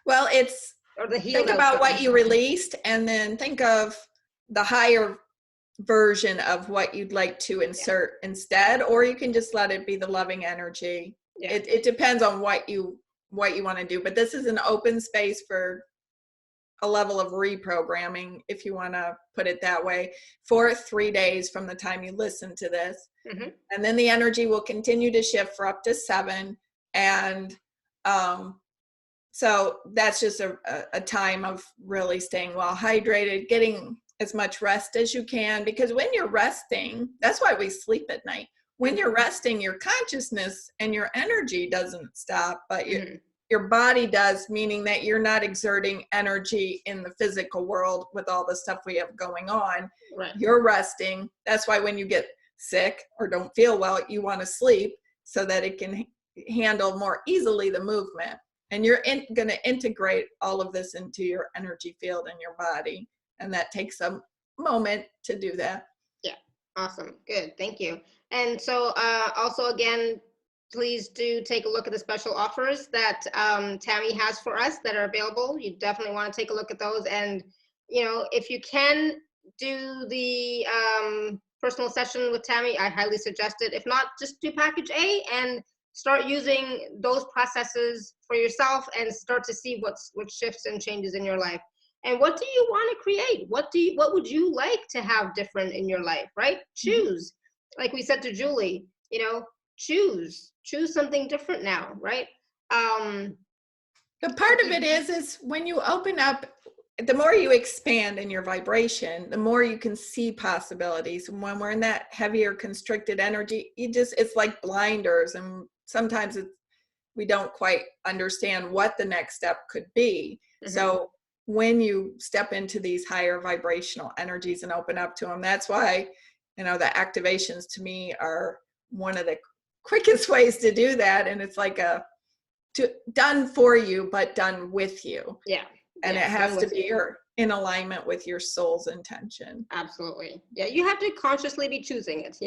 Well, think about what you released and then think of the higher version of what you'd like to insert instead, or you can just let it be the loving energy. It depends on what you want to do, but this is an open space for a level of reprogramming, if you want to put it that way, for 3 days from the time you listen to this. And then the energy will continue to shift for up to 7. And so that's just a time of really staying well hydrated, getting as much rest as you can, because when you're resting, that's why we sleep at night. When you're resting, your consciousness and your energy doesn't stop, but your body does, meaning that you're not exerting energy in the physical world with all the stuff we have going on. Right. You're resting. That's why when you get sick or don't feel well, you want to sleep so that it can handle more easily the movement. And you're going to integrate all of this into your energy field and your body. And that takes a moment to do that. Yeah. Awesome. Good. Thank you. And so also, again, please do take a look at the special offers that Tammy has for us that are available. You definitely want to take a look at those. And, you know, if you can do the personal session with Tammy, I highly suggest it. If not, just do package A and start using those processes for yourself and start to see what shifts and changes in your life. And what do you want to create? What would you like to have different in your life, right? Choose. Like we said to Julie, you know, choose something different now, right? The part of it is when you open up the more you expand in your vibration, the more you can see possibilities. And when we're in that heavier constricted energy, it's like blinders. And sometimes we don't quite understand what the next step could be. So when you step into these higher vibrational energies and open up to them, that's why, the activations to me are one of the quickest ways to do that. And it's like done for you, but done with you. Yeah. And it has to be in alignment with your soul's intention. Absolutely. Yeah, you have to consciously be choosing it,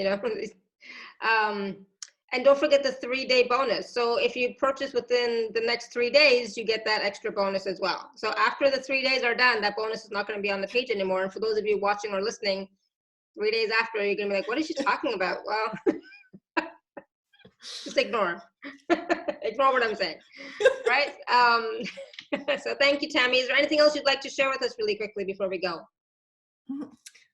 and don't forget the 3-day bonus. So if you purchase within the next 3 days, you get that extra bonus as well. So after the 3 days are done, that bonus is not going to be on the page anymore. And for those of you watching or listening, 3 days after, you're going to be like, what is she talking about? Well, just ignore. Ignore what I'm saying, right? So thank you, Tammy. Is there anything else you'd like to share with us really quickly before we go?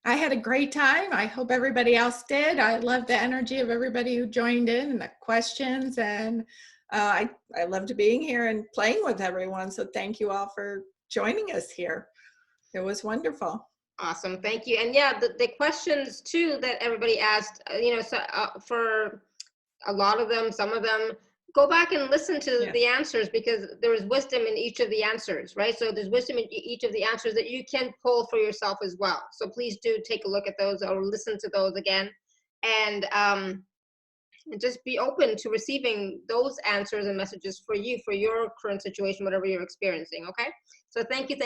I had a great time. I hope everybody else did. I love the energy of everybody who joined in and the questions. And I loved being here and playing with everyone. So thank you all for joining us here. It was wonderful. Awesome. Thank you. And yeah, the questions too that everybody asked, for a lot of them, some of them, go back and listen to the answers, because there is wisdom in each of the answers, right? So there's wisdom in each of the answers that you can pull for yourself as well. So please do take a look at those or listen to those again. And just be open to receiving those answers and messages for you, for your current situation, whatever you're experiencing, okay? So thank you,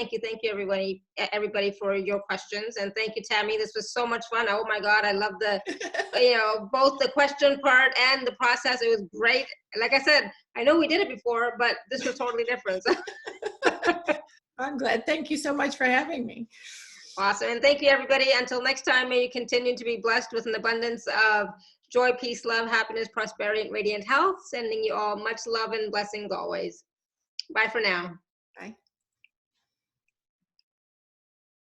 everybody for your questions. And thank you, Tammy. This was so much fun. Oh my God, I love the, both the question part and the process. It was great. Like I said, I know we did it before, but this was totally different. I'm glad. Thank you so much for having me. Awesome. And thank you, everybody. Until next time, may you continue to be blessed with an abundance of joy, peace, love, happiness, prosperity, and radiant health. Sending you all much love and blessings always. Bye for now. Bye.